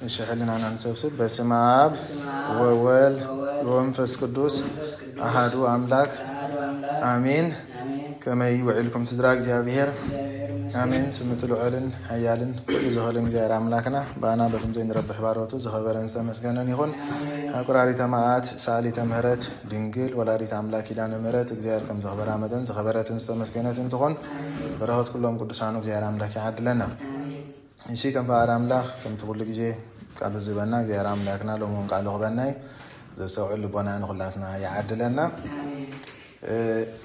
እንሽሕልና ናንሰብስብ በስመ አብ ወወልድ ወመንፈስ ቅዱስ አሐዱ አምላክ አሜን። ከመይ ውዕልኩም ትድራ እግዚአብሔር አሜን። ስምቱ ልዑልን ሓያልን ኩሉ ዝኽእልን እግዚአብሔር አምላክና በአና በፍንዘይ ንረብሕ ባሮቱ ዝኸበረን ዝተመስገነን ይኹን። አቁራሪተ መዓት ሰአሊተ ምህረት ድንግል ወላዲተ አምላክ ኪዳነ ምህረት እግዚአብሔር ከም ዝኽበራ መጠን ዝኸበረትን ዝተመስገነትን ትኾን። በረኸት ኩሎም ቅዱሳኑ እግዚአብሔር አምላክ ይዓድለና። እሺ ከም ፈቃድ አምላክ ከም ትኩሉ ግዜ ቃሉ ዝበና እግዚአብሔር አምላክና ሎሞን ቃሉ ክበናይ ዘሰውዕል ልቦና ንኹላትና ይዓድለና።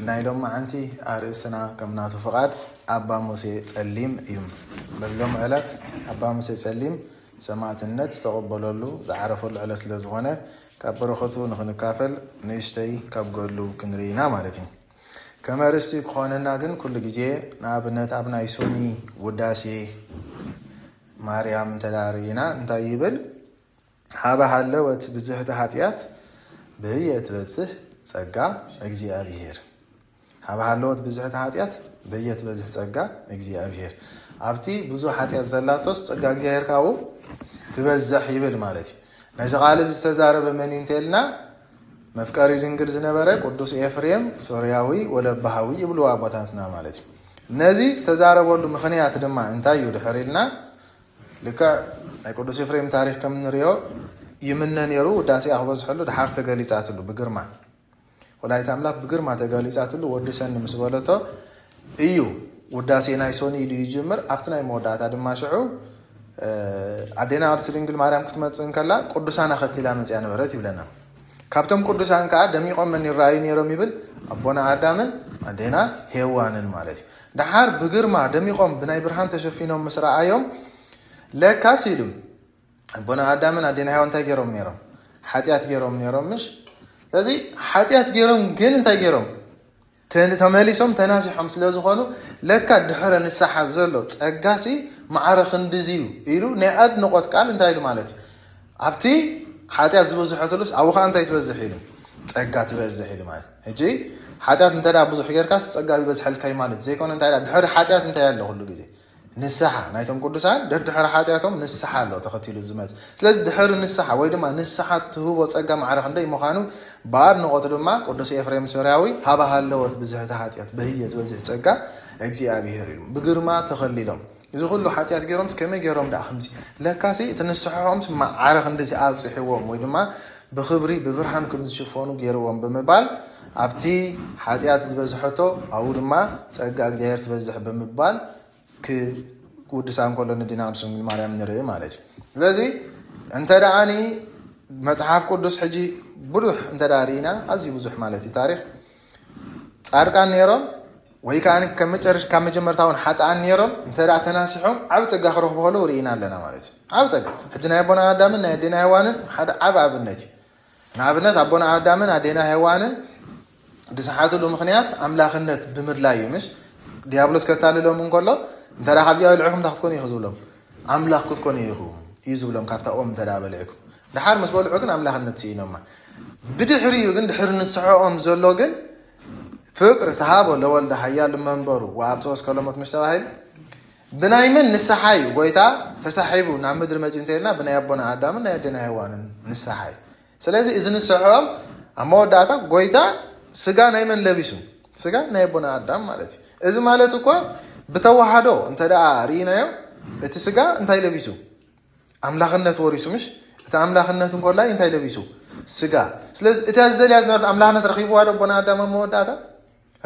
ናይ ሎም መዓንቲ አርእስትና ከምናቱ ፍቃድ አባ ሙሴ ጸሊም እዩ። በዚሎም ዕለት አባ ሙሴ ጸሊም ሰማዕትነት ዝተቐበለሉ ዝዓረፈሉ ዕለት ስለ ዝኾነ ካብ በረኸቱ ንኽንካፈል ንእሽተይ ካብ ገሉ ክንርኢና ማለት እዩ። ከም አርእስቲ ክኾነና ግን ኩሉ ግዜ ንኣብነት ኣብ ናይ ሶኒ ውዳሴ ማርያም እንተዳርኢና እንታይ ይብል? ሃበ ሃለወት ብዝሕቲ ኃጢአት ብህየ ትበጽሕ ጸጋ እግዚአብሔር። ሃበ ሃለወት ብዝሕቲ ኃጢአት ብህየ ትበጽሕ ጸጋ እግዚአብሔር። ኣብቲ ብዙሕ ኃጢአት ዘላቶስ ጸጋ እግዚአብሔር ካብኡ ትበዝሕ ይብል ማለት እዩ። ነዚ ቃል ዝተዛረበ መን እንተልና መፍቀሪ ድንግል ዝነበረ ቅዱስ ኤፍሬም ሶርያዊ ወለባሃዊ ይብሉ ኣቦታትና ማለት እዩ። ነዚ ዝተዛረበሉ ምክንያት ድማ እንታይ እዩ ድሕር ኢልና ልክዕ ናይ ቅዱስ ኤፍሬም ታሪክ ከም ንሪኦ ይምነ ነይሩ ውዳሴ ክበዝሐሉ ድሓር ተገሊፃትሉ ብግርማ ወላዲተ አምላክ ብግርማ ተገሊፃትሉ ወዲ ሰኒ ምስ በለቶ እዩ ውዳሴ ናይ ሶኒ ኢሉ ይጅምር። ኣብቲ ናይ መወዳእታ ድማ ሽዑ ኣዴና ቅድስቲ ድንግል ማርያም ክትመፅእ ከላ ቅዱሳን ኣኸቲላ መፅያ ነበረት ይብለና። ካብቶም ቅዱሳን ከዓ ደሚቆም መን ይረአዩ ነይሮም ይብል? ኣቦና አዳምን ኣዴና ሄዋንን ማለት እዩ። ድሓር ብግርማ ደሚቆም ብናይ ብርሃን ተሸፊኖም ምስ ረአዮም ለካስ ኢሉ ኣቦና አዳምን ኣዴና ሄዋን እንታይ ገይሮም ነይሮም? ሓጢአት ገይሮም ነይሮም። ምሽ ስለዚ ሓጢአት ገይሮም ግን እንታይ ገይሮም? ተመሊሶም ተናሲሖም ስለ ዝኾኑ ለካ ድሕረ ንስሓ ዘሎ ፀጋሲ ማዕረ ክንድዝዩ ኢሉ ናይ ኣድንቆት ቃል እንታይ ኢሉ ማለት እዩ? ኣብቲ ሓጢአት ዝበዝሐትሉስ ኣብኡ ከዓ እንታይ ትበዝሕ ኢሉ? ፀጋ ትበዝሕ ኢሉ ማለት ሕጂ ሓጢአት እንተዳ ብዙሕ ጌርካስ ፀጋ ይበዝሐልካይ ማለት ዘይኮነ እንታይ ድሕሪ ሓጢአት እንታይ ኣሎ ኩሉ ግዜ ንስሓ ናይቶም ቅዱሳን ድሕሪ ሓጢአቶም ንስሓ ኣሎ ተኸቲሉ ዝመፅ። ስለዚ ድሕሪ ንስሓ ወይ ድማ ንስሓ ትህቦ ፀጋ ማዕረ ክንደይ ምዃኑ ብኣድንቆት ድማ ቅዱስ ኤፍሬም ሶርያዊ ሃበ ሃለወት ብዝሕቲ ኃጢአት ብህየ ትበዝሕ ፀጋ እግዚአብሔር ኢሉ ብግርማ ተኸሊሎም እዚ ኩሉ ሓጢአት ገይሮም ከመይ ገይሮም ዳ ከምዚ ለካሲ እቲ ንስሖም ማዕረ ክንደዚ ኣብፅሕዎም ወይ ድማ ብክብሪ ብብርሃን ከም ዝሽፈኑ ገይርዎም ብምባል ኣብቲ ሓጢአት ዝበዝሐቶ ኣብኡ ድማ ፀጋ እግዚአብሔር ትበዝሕ ብምባል ክውድሳን ከሎ ንዲና ቅድስቲ ድንግል ማርያም ንርኢ ማለት እዩ። ስለዚ እንተ ደኣኒ መፅሓፍ ቅዱስ ሕጂ ብሉሕ እንተዳሪና ኣዝዩ ብዙሕ ማለት እዩ ታሪክ ፃድቃን ነይሮም ወይ ከዓ ካብ መጀመርታ እውን ሓጥኣን ነይሮም እንተ ደኣ ተናሲሖም ዓብ ፀጋ ክረኽቡ ከለዉ ርኢና ኣለና ማለት እዩ። ዓብ ፀጋ ሕጂ ናይ ኣቦና ኣዳምን ናይ ኣዴና ሄዋንን ሓደ ዓብ ኣብነት እዩ። ንኣብነት ኣቦና ኣዳምን ኣዴና ሄዋንን ድስሓትሉ ምክንያት ኣምላኽነት ብምድላይ እዩ። ምስ ዲያብሎስ ከታልሎም እንከሎ እንተ ደኣ ካብዚኣ በልዕኩም እንታይ ክትኮኑ እዩ ዝብሎም? ኣምላኽ ክትኮኑ ኢኹም እዩ ዝብሎም ካብታ ኦም እንተ ደኣ በልዕኩም። ድሓር ምስ በልዑ ግን ኣምላኽነት ስኢኖማ። ብድሕሪኡ ግን ድሕሪ ንስሖኦም ዘሎ ግን ፍቅሪ ሰሃቦ ለወልደ ሃያል መንበሩ ወኣብፅሖ እስከ ሎሞት ምስ ተባሂሉ ብናይ መን ንስሓ እዩ ጎይታ ተሳሒቡ ናብ ምድሪ መፂ እንተኢልና ብናይ ኣቦና ኣዳምን ናይ ኣዴና ሄዋንን ንስሓ እዩ። ስለዚ እዚ ንስሖኦም ኣብ መወዳእታ ጎይታ ስጋ ናይ መን ለቢሱ? ስጋ ናይ ኣቦና ኣዳም ማለት እዩ። እዚ ማለት እኳ ብተዋሃዶ እንተ ደኣ ርኢናዮ እቲ ስጋ እንታይ ለቢሱ? ኣምላኽነት ወሪሱ። ምሽ እቲ ኣምላኽነት እንኮላይ እንታይ ለቢሱ? ስጋ። ስለዚ እቲ ዝደልያ ዝነበረት ኣምላኽነት ረኺብዋ ዶ ኣቦና ኣዳም ኣብ መወዳእታ?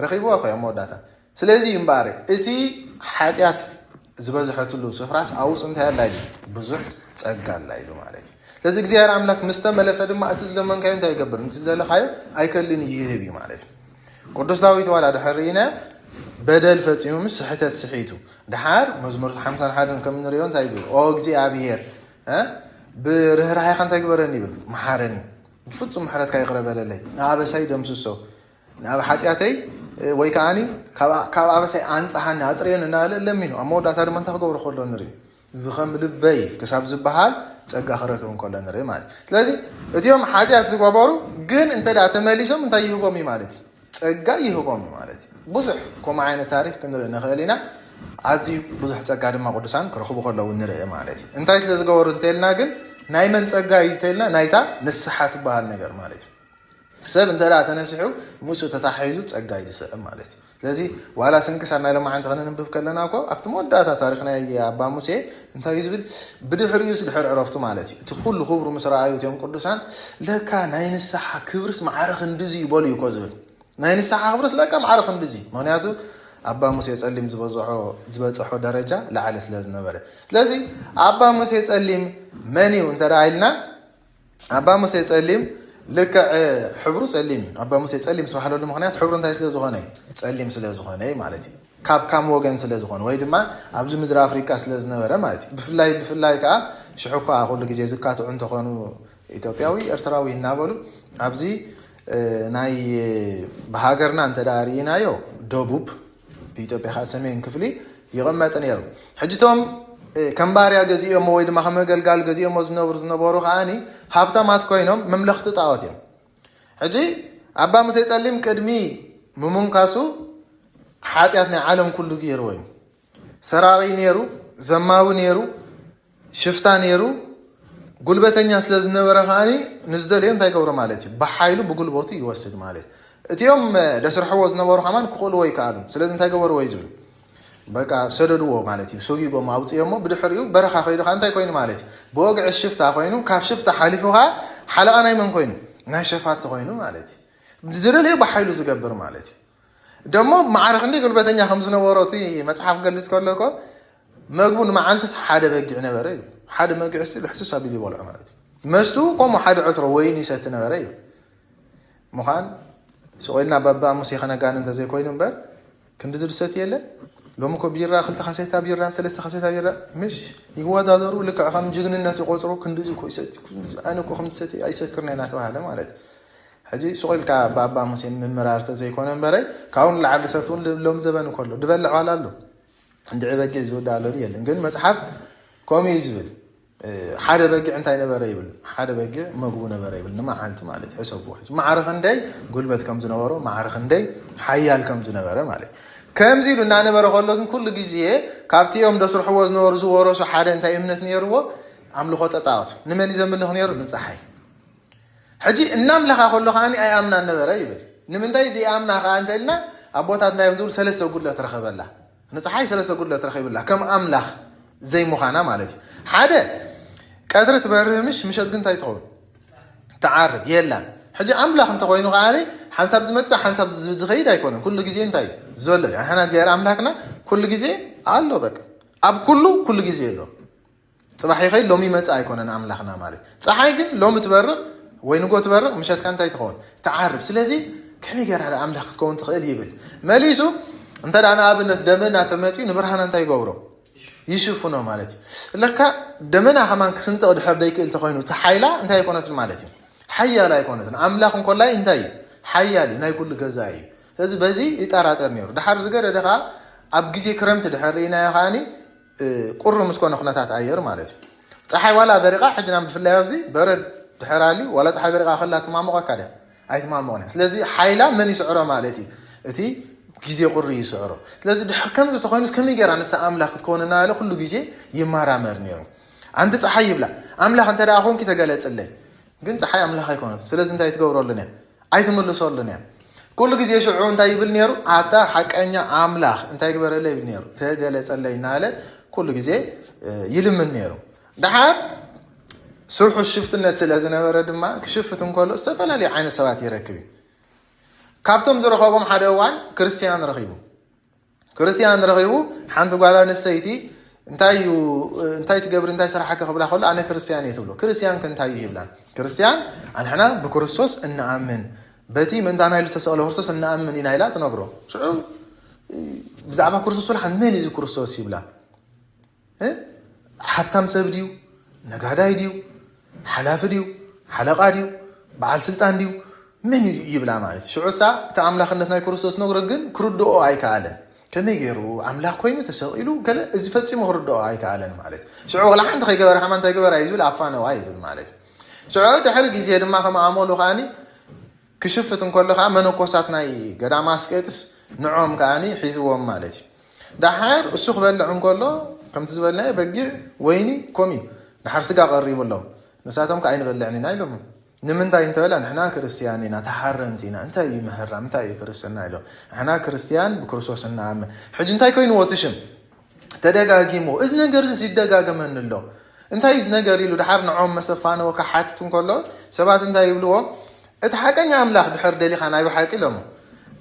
ረኺብዋ ኮ ኣብ መወዳእታ። ስለዚ እምበኣረ እቲ ሓጢአት ዝበዝሐትሉ ስፍራስ ኣውፅ እንታይ ኣላ ኢሉ? ብዙሕ ፀጋ ኣላ ኢሉ ማለት እዩ። ስለዚ እግዚኣብሔር ኣምላክ ምስ ተመለሰ ድማ እቲ ዝለመንካዮ እንታይ ይገብር? እቲ ዝደለካዮ ኣይከልን ይህብ እዩ ማለት እዩ። ቅዱስ ዳዊት ዋላ ድሕር ርኢና በደል ፈፂሙ ምስ ስሕተት ስሒቱ ድሓር መዝሙር 51 ከም ንሪኦ እንታይ ዝብል? ኦ እግዚኣብሔር ብርህራሕኻ እንታይ ግበረኒ ይብል? መሓረኒ ብፍፁም ምሕረትካ ይቕረበለለይ ንኣበሳይ ደምስሶ ናብ ሓጢአተይ ወይ ከዓኒ ካብ ኣበሳይ ኣንፃሓኒ ኣፅርየን እናበለ ለሚኑ ኣብ መወዳእታ ድማ እንታይ ክገብሮ ከሎ ንርኢ? ዝኸም ልበይ ክሳብ ዝበሃል ፀጋ ክረክብ ከሎ ንርኢ ማለት እዩ። ስለዚ እቲኦም ሓጢአት ዝገበሩ ግን እንተ ደኣ ተመሊሶም እንታይ ይህቦም እዩ ማለት እዩ? ፀጋ ይህቦም ማለት እዩ። ብዙሕ ከምኡ ዓይነት ታሪክ ክንርኢ ንኽእል ኢና። أزي بزح تسقى دم قدسان كرخبو خلوا النرئة مالتي أنت إيش لازم تقولنا جن نايمن تسقى يستيلنا نايتا نصحات بهالنجار مالتي سب أنت لا تنسحو موسو تتحيزو تسقى يدسق مالتي لذي ولا سنكسرنا لما عند غنى نبف كلنا أكو أكتمود داتا تاريخنا يا أبا موسى أنت يزبل بدي حريص الحر عرفته مالتي تدخل خبر مسرعي يوم قدسان لك ناين الصحة كبرس معرخ ندزي يبالي يكذب ناين الصحة كبرس لك معرخ ندزي معناته أبا موسى يسألم زبزحو درجة لعلى سلازنا بره لذي أبا موسى يسألم مني وأنت راعينا أبا موسى يسألم لك حبرو سلم أبا موسى يسألم سبحان الله مخنيات حبرو أنت سلازخاني تسألم سلازخاني مالتي كام وجن سلازخان ويد ما أبز مدر أفريقيا سلازنا بره مالتي بفلاي كا شحوكا أقول لك جزء كاتو أنت خانو إثيوبياوي أرتراوي نابلو أبزي ناي بهاجرنا أنت دارينا يو دوبوب بإثيوبيا خاسمين كفلي يغمتني يرو حجتهم كمباريا جزيء مويد ما خم قال جزيء مزنبورو خاني هابتا مات كوينهم مملكة طاوتين حجي أبا موسى يسلم كدمي ممنكاسو حاتياتنا عالم كله جيروين سراوي نيرو زماوي نيرو شفتان نيرو قلبتني أسلز نبرة خاني نزدلين تايكورا مالتي بحايلو بقلبوتي يوسد مالتي اليوم دسر حوز نبرة خمان كقولوا يكالم سلازم تايكورا ويزول بقى سردوا مالتي سوقي بمعوت يومه بدحريو برخا خيرو خانتاي كوين مالتي بوقع الشفت أخوينو كاف شفت حالفوها حلقة ناي من كوينو ناشفات كوينو مالتي بزرلي بحايلو زجبر مالتي دمو معرخ عندي قلبتني 5 نوراتي متحف قلص كلكو مغبون ما انتس حدا بقع نبره حدا مقع سي الحساس ابي ولا مالتي مستو قوم حدا عتر وين يسات نبره مخان سويلنا بابا موسيقى كان انت زي كوين نبر كنت زلست يله لو مكو بيرا خلت خسيتا بيرا سلسه خسيتا بيرا مش يوادادرو لك اخن جغننات يقصرو كندزي كويسات انا كو خمساتي ايسكرنا ناتو هذا مالتي حجي سؤال كا بابا موسى ممرارته زي كون نبره كاون لعدساتون لوم زبن كله دبلع علالو عند عباجي زودالو يلن ግን መጽሐፍ ኮሚዝብል ሓደ በጊዕ እንታይ ነበረ ይብል ሓደ በጊዕ መግቡ ነበረ ይብል ንማዓንቲ ማለት ሕሰብዎ ማዕረኽ እንደይ ጉልበት ከም ዝነበሮ ማዕረኽ እንደይ ሓያል ከም ዝነበረ ማለት ከምዚ ኢሉ እናነበረ ከሎ ግን ኩሉ ግዜ ካብቲኦም ደስርሕዎ ዝነበሩ ዝወረሱ ሓደ እንታይ እምነት ነይርዎ ኣምልኾ ጣዖት ንመን ዘምልኽ ነይሩ ንፀሓይ ሕጂ እናምለኻ ከሎ ኻኒ ኣይ ኣምና ነበረ ይብል ንምንታይ እዚ ኣምና ኻ እንተልና ኣቦታት ናይ ዝብል ሰለስተ ጉድለት ረኸበላ نصحي سلسة قلة ترخيب الله كم أملاخ زي مخانا مالتي حدا قدرت برمش مش هتقول تايتقول تعرف يلا حاجة أملاخ أنت قوينو غالي حنسب زمتسا حنسب زغيدا يكون كل جزء انتاي زول يعني احنا ديار أملاخنا كل جزء الله بك أب كل جزء له صباحي خير لو ميمت أيكون أنا أملاخنا مالي صحيح قل لو متبرق وينو قو تبرق مش هتكون تايتقول تعرف سلازي كم يقرأ على أملاخ تكون تخيل يبل ماليسو انت انا ابنت دمنا تمتي نبرهنا انت يغبرو يشوفونه مالتي لك دمنا كمان كسنت ودحر ديك انت خوينو تحايلا انت يكونت مالتي حيا لا يكونت املاح كل لا انت حيا ناي كل غزاي هذا بزي يطراطر نير دحر زغر دخا اب غزي كرمت دحرينا يخاني قر مسكون خناتات اير مالتي صحي ولا درقه حجنا بفلاي ابزي برد دحرالي ولا صحي برقه خلا تمامقه كده اي تمامقه ስለዚህ حيلا من يسعره مالتي اتي ጊዜ ቁሪ ይስዕሮ ስለዚህ ድሕከም ዝተኾይኑስ ከመይ ጌራ ንሳ ኣምላኽ ክትኮንና አለ ኩሉ ጊዜ ይማራመር ነይሩ አንተ ፀሐይ ይብላ ኣምላኽ እንተ ደኣ ኾንኪ ተገለጽልኝ ግን ፀሐይ ኣምላኽ ኣይኮነት ስለዚህ እንታይ ትገብረሉን ኣይትምልሶሉን ኩሉ ጊዜ ሽዑ እንታይ ይብል ነይሩ ኣታ ሓቀኛ ኣምላኽ እንታይ ግበረለ ይብል ነይሩ ተገለጸልኝና አለ ኩሉ ጊዜ ይልምን ነይሩ ድሓር ስርሑ ሽፍትነት ስለዝነበረ ድማ ክሽፍት እንከሎ ዝተፈላለዩ ዓይነት ሰባት ይረክብ كابتم زرخوهم حدا وان كريستيان رخيبو حانت قالا نسيتي انتاي تقبر انتاي سرحك قبل اخول انا كريستيان يتبلو كريستيان كنتاي يبلان كريستيان انا حنا بكريستوس ان امن بتي من دانا لسه سؤال كريستوس ان امن ينايلا تنغرو شو بزعما كريستوس ولا حد مين يجي كريستوس يبلان حبتام سبديو نغاداي ديو حلاف ديو حلقه ديو بعال سلطان ديو من يبلا مالت شعوسا تأملاخنت ناي كريستوس نغرغن كردو اي كاله كما يغيرو املاخ كوينه تسقيلو كلا ازي فصيم كردو اي كاله مالت شعو لا حنت خيغبر حمان تايغبر ايزول افانه واي بال مالت شعو دحر غيزي دما كما عملو خاني كشفتن كله خا منوكوسات ناي غداماسكيتس نعوم كاني حيزوم مالت دحر السوق بلع نقوله كم تزبلنا بقى ويني كومي دحر سجا قريب لهم نساتهم كعين بلعني نايلهم نمنتا انت ولا نحنا كريستيانينا تحرنتينا انت اي مهرة انت اي كريستيان نايلهم احنا كريستيان بكريستوس النعم حج انت كوين واتشم تدغاغيمو اذ نغير سيدغاغم انلو انت ايز نغير يلو دحر نعوم مسفانه وكحاتتن كله سبات انت يبلو اتحقني املاح دحر دلي خنا يحقي لهم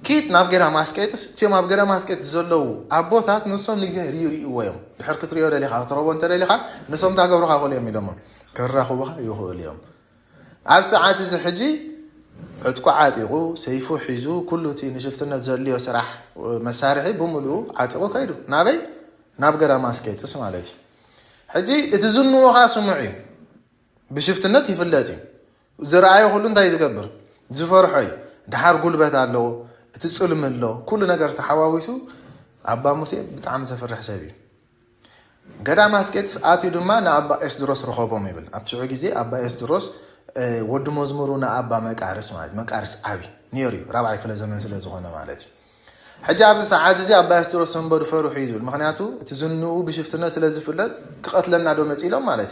كيت نابغيرا ماسكيتس تي مابغيرا ماسكيت زلو ابوتات نصوم لغزي ريري ويم دحر كتريو دلي خا تربو انت دلي خا نصوم تاغبرو خا خوليم يلوم كراخو بخا يخول اليوم عب ساعات زحجي عتقو عاتيقو سيفو حيزو كله تي نشفتنا زليو سراح مسارحي بملو عاتيقو كايدو نابي نابغرا ماسكيتس مالتي حجي اتزنو وخا سمعي بشفتنا يفلاتي زراعي كله انت يزغبر زفرحي دحار قلبت الله تصلم الله كل ነገር ተሐዋዊሱ አባ ሙሴ በጣም ዘፈርሕ ሰቢ ገዳ ማስኬትስ አትዩ ድማ ንአባ ኤስድሮስ ረኸቦም ይብል ኣብትዑ ጊዜ አባ ኤስድሮስ ወድ መዝሙሩና አባ መቃርስ ማለት መቃርስ አቢ ኒሪ ራብዓይ ፍለ ዘመን ስለ ዝኾነ ማለት ሕጂ ኣብዚ ሰዓት እዚ አባ ኤስድሮስ ሰንበዱ ፈሩሕ ይብል ምክንያቱ እቲ ዝንኡ ብሽፍትነ ስለ ዝፍለጥ ክቀትለና ዶ መጽኢሎም ማለት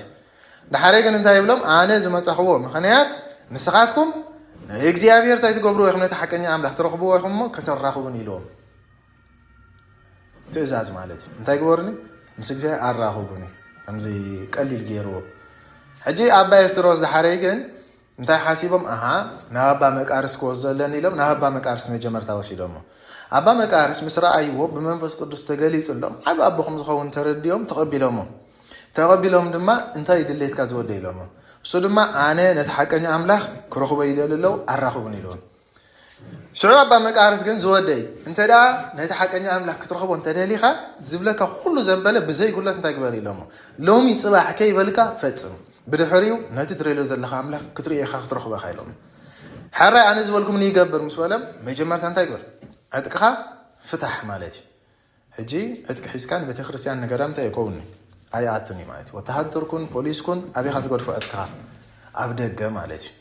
ድሓረ ግን እንታይ ይብሎም ኣነ ዝመጣኽዎ ምክንያት ንስኻትኩም እግዚአብሔር ታይ ትገብሩ ይኹም ነታ ሓቀኛ አምላክ ትረኽብዎ ይኹም ከተራኽቡን ኢሎም ትእዛዝ ማለት እንታይ ግበርኒ ምስ እግዚአብሔር ኣራኽቡኒ ከምዚ ቀሊል ገይርዎ ሕጂ አባ ኤስድሮስ ድሓረይ ግን እንታይ ሓሲቦም ናባ መቃርስ ክወስደለን ኢሎም ናባ መቃርስ መጀመርታ ወሲዶም አባ መቃርስ ምስ ረኣይዎ ብመንፈስ ቅዱስ ተገሊጹሎም ዓብ ኣቦኹም ዝኸውን ተረዲዮም ተቐቢሎም ድማ እንታይ ድሌትካ ዝወደ ኢሎም እሱ ድማ ኣነ ነቲ ሓቀኛ አምላክ ክረኽቦ ይደልለው ኣራኽቡን ኢሎም ሽዑ አባ መቃርስ ግን ዝወደይ እንተዳ ነቲ ሓቀኛ አምላክ ክትረኽቦ እንተደሊኻ ዝብለካ ኩሉ ዘበለ ብዘይ ጉለት እንታይ ግበር ኢሎም ሎሚ ጽባሕ ከይበልካ ፈጽም بدحريو نتدريلو زلخا املاك كتري اخا ترخ بخايلهم حراي انا زبلكم ني يغبر مسولم ما جمرت انت يغبر عتقخا فتح مالتي حجي عتق حسكان بتخرسيان نغرام تا يكون اياتني مالتي وتحضركن بوليسكن ابي خاطر غرفو عتقخا ابدغ مالتي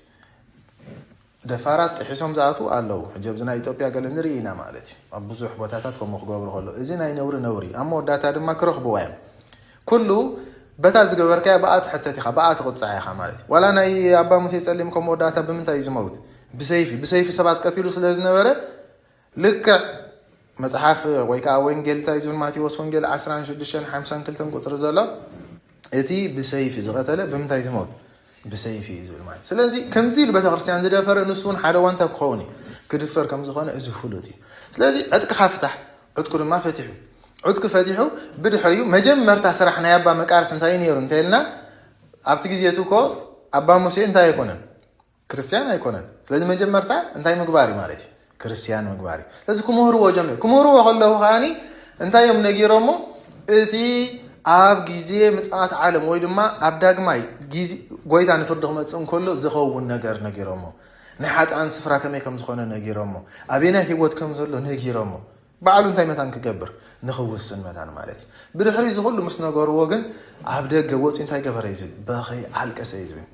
دفارات حسوم زاتو አለው ጀብዝና ኢትዮጵያ ገለንሪና ማለት አብዙህ ቦታታት ኮሞ خغبر خلو እዚ ናይ ነውሪ አሞ ዳታ ድማ ክረኽቡ ዋይም ኩሉ بتاز جبرك بقات حتى تخا بقات قطعيها مالتي ولا انا ابا موسى يسلم كم وداتا بمنتا يزموت بسيفي سبات قتيلو سلازنبره لك مصحف ويكا وينجل تايزون ماتيوس وينجل 1652 قطر زلا اتي بسيفي زغتله بمنتا يزموت بسيفي يزول مال سلازي كمزيل بتخرسيان زدفر نسون حدا وانت بخوني كدفر كم زخونه ازو فلوتي سلازي عتق خافتح عتق ما فتحوا عدك فاديحو بدحريو مجمرتا سرحنا يابا مقارس انتاي نيرو انتيلنا ابت غزيتوكو ابا موسى انتاي يكونن كريستيان ايكونن ስለዚህ መጀመርታ እንታይ ምግባሪ ማለት ክርስቲያን ምግባሪ ስለዚህ ኩምሁሩ ወጀመር ኩምሁሩ ወኸለው ሃኒ እንታይም ነጊሮሞ እቲ ኣብ ጊዜ ምጽአት ዓለም ወይ ድማ ኣብ ዳግማይ ጊዜ ጎይታ ንፍርድኹ መጽን ከሎ ዝኸውን ነገር ነጊሮሞ ንሓጣን ስፍራ ከመይ ከም ዝኾነ ነጊሮሞ አቤና ህይወት ከም ዘሎ ነጊሮሞ بعلو انتاي متان كجبر نخوسن متان مالتي بدحري زغلو مس نغورو ግን ኣብ ደገ ወጽ እንታይ ገበረ ይዝብል በኸይ አልቀሰ ይዝብል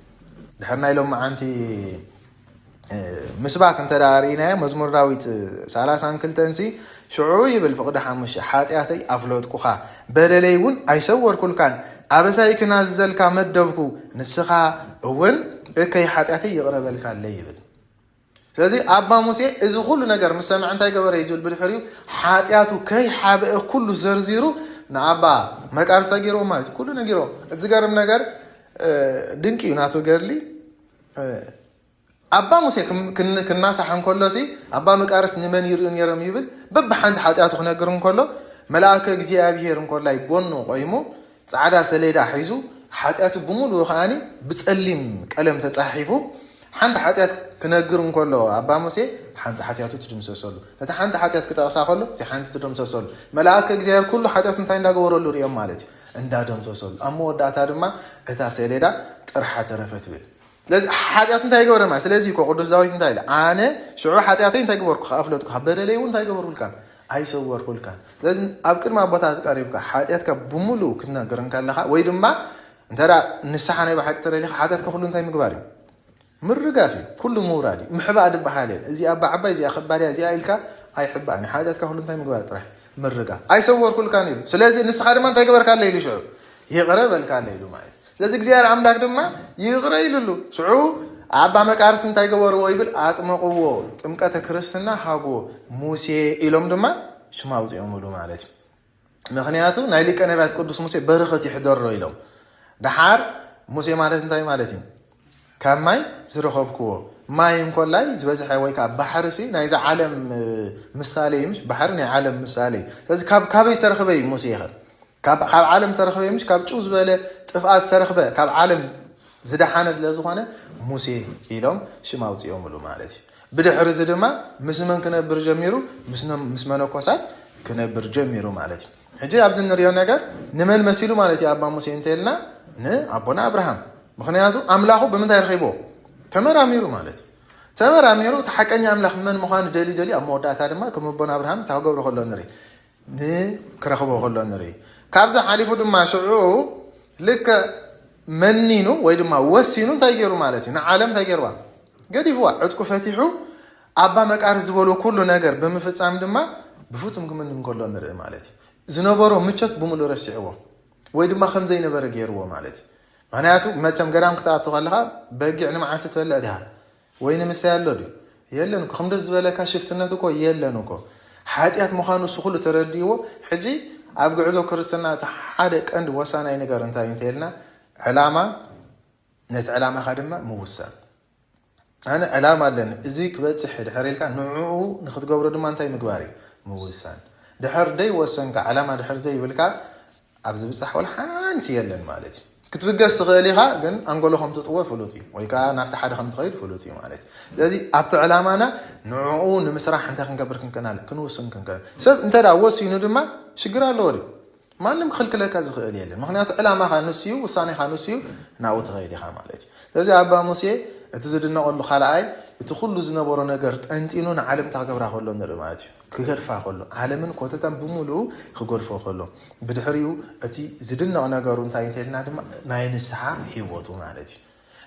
ድሕርና ኢሎም ማዓንቲ مسباك انت دارينا مزمور داويت 32 سي شعو يبل فقد حمش حاتياتي افلوتكوخا بدليون ايسور كل كان ابساي كنازلكا مدبكو نسخا اول اكي حاتياتي يقربلك على يبل ስለዚህ አባ ሙሴ እዚ ሁሉ ነገር መስማዕ እንታይ ገበረ ይዝብል ብድሕሪው ሓጢያቱ ከይ ሓበእ ኩሉ ዘርዚሩ ንአባ መቃርሳ ገይሮ ማለት ኩሉ ነገሮ እዝጋርም ነገር ድንቂ ናቶ ገርሊ አባ ሙሴ ክናሳሐን ኮሎሲ አባ መቃርስ ንመን ይርኡን የረም ይብል በብሓንት ሓጢያቱ ክነግርም ኮሎ መላእከ እግዚአብሔር እንኮላ ይጎኖ ቆይሙ ጻዕዳ ሰሌዳ ሒዙ ሓጢያቱ ብሙሉ ኻኒ ብጸሊም ቀለም ተጻሒፉ ሓንት ሓጢያት ክነግር እንኮሎ አባ ሙሴ ሓንት ሓጢያቱ ትድምሰሰሉ እቲ ሓንት ሓጢያት ክተቕሳ ኮሎ እቲ ሓንት ትድምሰሰሉ መላእከ እግዚአብሔር ኩሉ ሓጢያቱ እንታይ እንዳገበረሉ ሪኦም ማለት እንዳደምሰሰሉ አሞ ወዳታ ድማ እታ ሰሌዳ ጥርሓ ተረፈት ብል ለዚ ሓጢያቱ እንታይ ገበረ ማለት ስለዚህ ኮ ቅዱስ ዳዊት እንታይ ኢላ ኣነ ሽዑ ሓጢያተይ እንታይ ገበርኩ ኣፍለጥኩ በደለይ እውን እንታይ ገበርኩልካ ኣይሰወርኩልካ ስለዚ ኣብ ቅድመ ኣቦታት ቀሪብካ ሓጢያትካ ብሙሉ ክትነግርን ከለኻ ወይ ድማ እንተዳ ንስሓ ናይ ባሓቂ ተረሊኻ ሓጢያትካ ኩሉ እንታይ ምግባር እዩ مرغافي كل مورادي محبا دبحالين ازي ابا عباي زي اخباري ازي ايلكا ኣይሕባእኒ ሓጢያትካ ኩሉ እንታይ ምግባር ጥራሕ ምርጋ ኣይሰወርኩልካ ኢሉ ስለዚ ንስኻ ድማ እንታይ ገበርካ ኣለ ኢሉ ሽዑ ይቕረ በልካ ኣለ ኢሉ ማለት ስለዚ እግዚኣብሔር ኣምላክ ድማ ይቕረ ኢሉሉ ሽዑ ኣባ መቃርስ እንታይ ገበርዎ ይብል ኣጥመቕዎ ጥምቀተ ክርስትና ሃብዎ ሙሴ ኢሎም ድማ ሽማ ኣውፅኦምሉ ማለት እዩ ምክንያቱ ናይ ሊቀ ነቢያት ቅዱስ ሙሴ በረኸት ይሕደሮ ኢሎም ድሓር ሙሴ ማለት እንታይ ማለት እዩ ካብ ማይ ዝረኸብክዎ ማይ እንኮላይ ዝበዝሐ ወይ ከዓ ባሕርሲ ናይዚ ዓለም ምሳሌ እዩ ምሽ ባሕሪ ናይ ዓለም ምሳሌ ስለዚ ካበይ ዝተረኸበ እዩ ሙሴ ይኽእል ካብ ዓለም ዝተረኸበ እዩ ምሽ ካብ ጭው ዝበለ ጥፍኣት ዝተረኸበ ካብ ዓለም ዝደሓነ ስለ ዝኾነ ሙሴ ኢሎም ሽም ኣውፅኦምሉ ማለት እዩ ብድሕሪ እዚ ድማ ምስ መን ክነብር ጀሚሩ ምስ መነኮሳት ክነብር ጀሚሩ ማለት እዩ ሕጂ ኣብዚ እንሪኦ ነገር ንመን መሲሉ ማለት እዩ ኣባ ሙሴ እንተልና ንኣቦና ኣብርሃም ምክንያቱ ኣምላኹ ብምንታይ ረኺቦ ተመራሚሩ ማለት እዩ ተመራሚሩ ተሓቀኛ ኣምላኽ መን ምዃኑ ደሊ ኣብ መወዳእታ ድማ ከም ኣቦና ኣብርሃም ታገብሮ ከሎ ንርኢ ንክረኽቦ ከሎ ንርኢ ካብዚ ሓሊፉ ድማ ሽዑ ልክ መኒኑ ወይ ድማ ወሲኑ እንታይ ገይሩ ማለት እዩ ንዓለም እንታይ ገይርዋ ገዲፍዋ ዕጥቁ ፈቲሑ ኣባ መቃር ዝበሎ ኩሉ ነገር ብምፍፃም ድማ ብፍፁም ክምንም ከሎ ንርኢ ማለት እዩ ዝነበሮ ምቾት ብምሉእ ረሲዕዎ ወይ ድማ ከምዘይነበረ ገይርዎ ማለት እዩ ምክንያቱ መቸም ገዳም ክትኣቱ ከለካ በጊዕ ንመዓልቲ ትበልዕ ዲሃ ወይ ንምሳይ ኣሎ ድዩ የለን እኮ ከምደስ ዝበለካ ሽፍትነት እኮ የለን እኮ ሓጢኣት ምዃኑ እሱ ኩሉ ተረዲእዎ ሕጂ ኣብ ጉዕዞ ክርስትና እቲ ሓደ ቀንዲ ወሳናይ ነገር እንታይ እንተልና ዕላማ ነቲ ዕላማኻ ድማ ምውሳን ኣነ ዕላማ ኣለኒ እዚ ክበፅሕ ድሕር ኢልካ ንዕኡ ንክትገብሮ ድማ እንታይ ምግባር እዩ ምውሳን ድሕር ደይ ወሰንካ ዕላማ ድሕር ዘይብልካ ኣብዚ ብፃሕ ወላ ሓንቲ የለን ማለት እዩ ክትብገስ ትኽእል ኢኻ ግን ኣንጎሎ ከም ትጥወ ፍሉጥ እዩ ወይ ከዓ ናብቲ ሓደ ከም ትኸይድ ፍሉጥ እዩ ማለት እዩ ስለዚ ኣብቲ ዕላማና ንዕኡ ንምስራሕ እንታይ ክንገብር ክንውስን ክንከናል ሰብ እንተዳ ወሲኑ ድማ ሽግር ኣለዎ ድዩ ማንም ክልክለካ ዝኽእል የለን ምክንያቱ ዕላማኻ ንስ እዩ ውሳኔኻ ንስ እዩ ናብኡ ትኸይድ ኢኻ ማለት እዩ ስለዚ ኣባ ሙሴ እቲ ዝድነቐሉ ካልኣይ እቲ ኩሉ ዝነበሮ ነገር ጠንጢኑ ንዓለም ታገብራ ከሎ ንርኢ ማለት እዩ ክገድፋ ከሎ ዓለምን ኮተታን ብምሉኡ ክገድፎ ከሎ ብድሕሪኡ እቲ ዝድነቕ ነገሩ እንታይ እንተልና ድማ ናይ ንስሓ ሂወቱ ማለት እዩ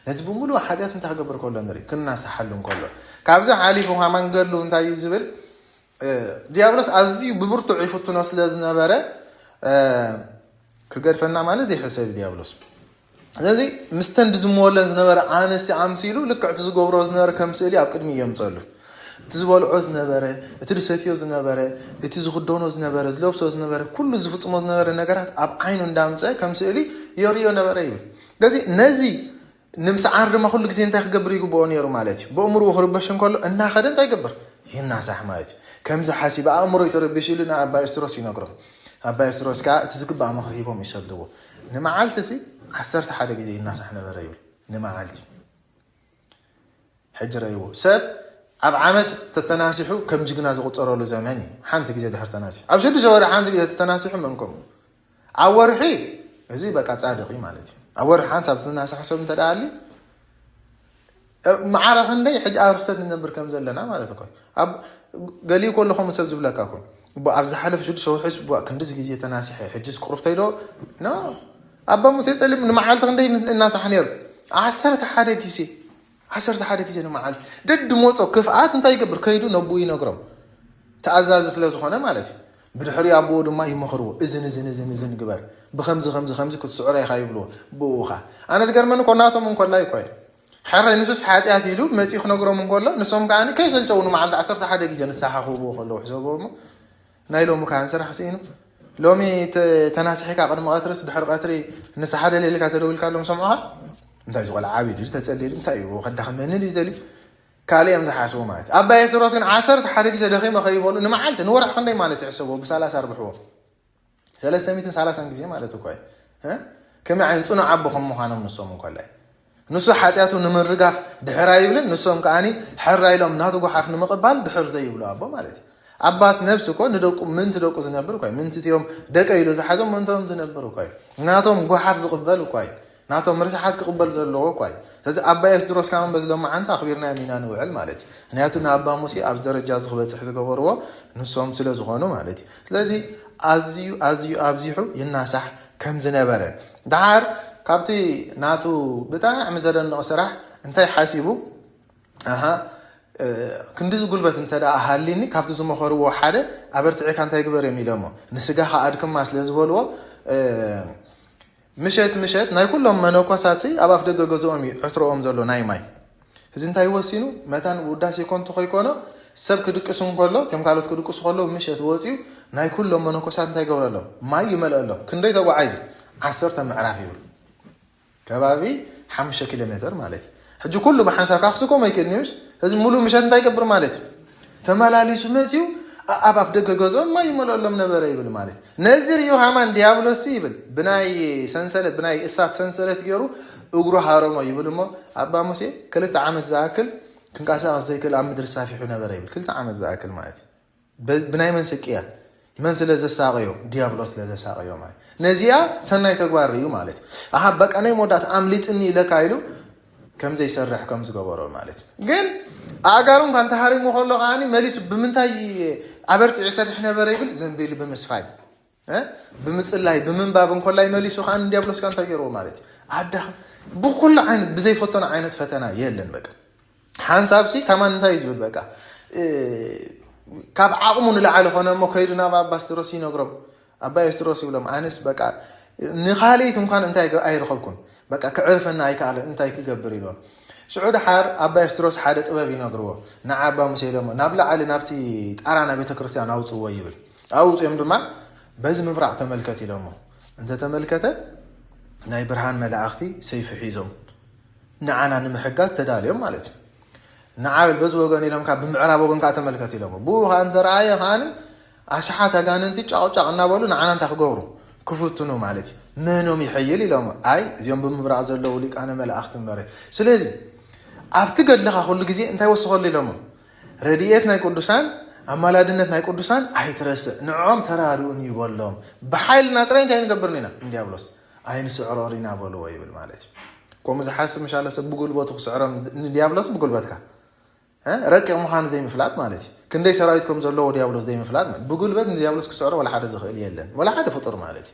ነቲ ብምሉእ ሓጢኣት እንታይ ክገብር ከሎ ንርኢ ክናሳሓሉ ከሎ ካብዚ ሓሊፉ መንገዱ እንታይ እዩ ዝብል ዲያብሎስ ኣዝዩ ብብርቱዕ ይፍትኖ ስለ ዝነበረ ክገድፈና ማለት ይሕሰብ ዲያብሎስ ስለዚ ምስተን ዝመወለን ዝነበረ ኣንስቲ ኣምሲሉ ልክዕቲ ዝገብሮ ዝነበረ ከም ስእሊ ኣብ ቅድሚ የምፀሉ እቲ ዝበልዖ ዝነበረ እቲ ዝሰትዮ ዝነበረ እቲ ዝኽደኖ ዝነበረ ዝለብሶ ዝነበረ ኩሉ ዝፍፅሞ ዝነበረ ነገራት ኣብ ዓይኑ እንዳምፀ ከም ስእሊ የርእዮ ነበረ ይብል ስለዚ ነዚ ንምስዓር ድማ ኩሉ ግዜ እንታይ ክገብር ይግብኦ ነይሩ ማለት እዩ ብእምርኡ ክርበሽ እንከሎ እናኸደ እንታይ ይገብር ይናሳሕ ማለት እዩ ከምዚ ሓሲብ ኣእምሮ ይተረብሽ ኢሉ ንኣባ ኤስድሮስ ይነግሮም ኣባ ኤስድሮስ ከዓ እቲ ዝግባእ ምክሪ ሂቦም ይሰድዎ ንመዓልቲ እዚ 11 ግዜ ይናሳሕ ነበረ ይብል ንመዓልቲ ሕጂ ረይዎ ሰብ ኣብ ዓመት ተተናሲሑ ከም ጅግና ዝቁፀረሉ ዘመን እዩ ሓንቲ ግዜ ድሕር ተናሲሑ ኣብ 6 ወርሒ ሓንቲ ግዜ ተተናሲሑ መንከም ኣብ ወርሒ እዚ በቃ ጻድቕ ማለት እዩ ኣብ ወርሒ ሓንሳ ብዝናሳሕ ሰብ እንተዳሊ መዓረኽ እንደይ ሕጂ ኣብ ርክሰት ንነብር ከም ዘለና ማለት እኮ ኣብ ገሊኡ ከለኹም ሰብ ዝብለካ እኮ ኣብ ዝሓለፈ 6 ወርሒ ክንዲዚ ግዜ ተናሲሐ ሕጂ ቁርብተይዶ ኖ ኣባ ሙሴ ፀሊም ንመዓልቲ ክንደይ እናሳሕ ነይሩ 11 ግዜ ንመዓልቲ ደድ ሞፆ ክፍኣት እንታይ ይገብር ከይዱ ነብኡ ይነግሮም ተኣዛዚ ስለ ዝኾነ ማለት እዩ ብድሕሪ ኣቦኡ ድማ ይመኽርዎ እዝን ግበር ብከምዚ ክትስዕሮ ኢኻ ይብልዎ ብኡኻ ኣነ ድገርመኒ ኮናቶም እንኮላ ይኮይድ ሕራይ ንሱስ ሓጢኣት ኢሉ መፂኡ ክነግሮም እንከሎ ንሶም ከዓ ከይሰልጨው ንመዓልቲ 11 ግዜ ንስሓ ክብዎ ከለዉ ሕሰቦሞ ናይ ሎሚ ከዓ ንስራሕ ስኢኑ ሎሚ ተናሲሒካ ቅድሚ ቀትሪስ ድሕሪ ቀትሪ ንስሓ ደሊልካ ተደውልካ ሎም ሰምዑኻ እንታይ ዝቆልዓ ዓብይ ድዩ ተፀሊል እንታይ እዩ ከዳኸመንን ይደልዩ ካልእ እዮም ዝሓስቡ ማለት ኣባ ኤስድሮስ ግን 11 ግዜ ደኺመ ከይበሉ ንመዓልቲ ንወርሒ ክንደይ ማለት ይሕሰብዎ ብ30 ኣርብሕዎ 330 ግዜ ማለት እኮ ከመይ ዓይነት ፅኑዕ ኣቦ ከም ምዃኖም ንሶም እንኮላይ ንሱ ሓጢኣቱ ንምርጋፍ ድሕራ ይብልን ንሶም ከዓኒ ሕራ ኢሎም ናቱ ጎሓፍ ንምቕባል ድሕር ዘይብሉ ኣቦ ማለት እዩ ኣባት ነብሲ እኮ ንደቁ ምንቲ ደቁ ዝነብር እኮ ምንቲ እትዮም ደቀ ኢሉ ዝሓዞም ምንቶም ዝነብር እኮ ናቶም ጎሓፍ ዝቕበል እኮ ናቶም ርስሓት ክቕበል ዘለዎ እኮ ስለዚ ኣባ ኤስድሮስ ካመን በዝሎም መዓንቲ ኣኽቢርና ኢና ንውዕል ማለት እዩ ምክንያቱ ንኣባ ሙሴ ኣብ ደረጃ ዝክበፅሕ ዝገበርዎ ንሶም ስለ ዝኾኑ ማለት እዩ ስለዚ ኣዝዩ ኣብዚሑ ይናሳሕ ከም ዝነበረ ድሓር ካብቲ ናቱ ብጣዕሚ ዘደንቕ ስራሕ እንታይ ሓሲቡ كندز قلبت انت دا أهاليني كابتو زمخورو وحادة أبرتعي كان تايقبر يميلومو نسيقاها أدكم ماس لزبولو مشيت ناي كلهم منوكو ساتي أبا فدق قزوامي عطرو أمزولو ناي ماي هزين تاي وسينو متان وداسي كونتو خيكونو سب كدقسون كولو تيم قالت كدقسو كولو مشيت وسيو ناي كلهم منوكو سات تايقبر له ماي يملأ كندي تاقو عايزو 10 معرافي يقول كبابي 5 كيلومتر مالتي حجو كله بحنسا كاخسكو ما يكنيوش هزين مولو مشات تايقبر مالتي تمالالي سمتيو أبا فدق قزوم ما يملأ لهم نبرا يقول مالتي نزر يو همان ديابلوس يبل بناي سنسلت بناي إسات سنسلت يورو أقرو هارما يقولوا أبا موسى كلت عامل زاكل كن كاسا زي كل عم مدرسة في حنا بريبل كلت عامل زاكل مالتي بناي من سكيات منزل لذا ساقيو ديابلوس لذا ساقيو مالتي نزيا سناي تقبار ريو مالتي أحبك أنا مودات عملت إني لك عيلو كم زي سرح كم زقبارو مالتي جن أجارون كان تحري مخلق عني ماليس بمنتاي عبرت عسر حنا بريبل زنبيلي بمسفاي بمثل الله بمن بابن كل لا يملي سخان ديابلوس كان تغيرو مالتي عدا بكل عينت بزي فتنا عينت فتنا يلن بقى حنسابسي كمان انتاي يزبل بقى كاب عقمون لعل خنا ما كيدنا باستروسي نغرب ابا استروسي ولم انس بقى نخاليت كان انتاي اي رخبكم بقى كعرفنا اي قال انتاي كغبر يلو سعود حار ابا استروس حدا طبب ينغرو نعابا مسيلم نابلا علي نابتي طرانا بيتكريستيان اوصو يبل اوصو يمدما بز مبرع تملكتي لهم انت تملكته ناي برهان ملاختي سيف حيزم نعانا نمحجاز تداليهم مالتي نعابل بز وغني لهم كاب بمعراب وغن كا تملكتي لهم بو انت رايه خان اشحات غاننتي ጫውጫቅና በሉ نعانا انت خغورو كفوتنو مالتي منهم يحيل لهم اي زيوم بمبرع زلو ليقان ملاخت مبري سلازي ابتقدلها كل غزي انت يوسخول لهم رديت ناي قدسان أمالادنت ناي قدسان أيترس نعم ترارون يبولهم بحالنا ترين تاني قبرنينا ديابلوس أين سعرارينا بولوا يبل مالتي قوم إذا حاسب مش على سب بقول بوتو سعرام ديابلوس بقول بتك ها ركع مخان زي مفلات مالتي كندي شرايتكم زلوا ديابلوس زي مفلات بقول بد ديابلوس كسعره ولا حدا زخيل يلن ولا حدا فطر مالتي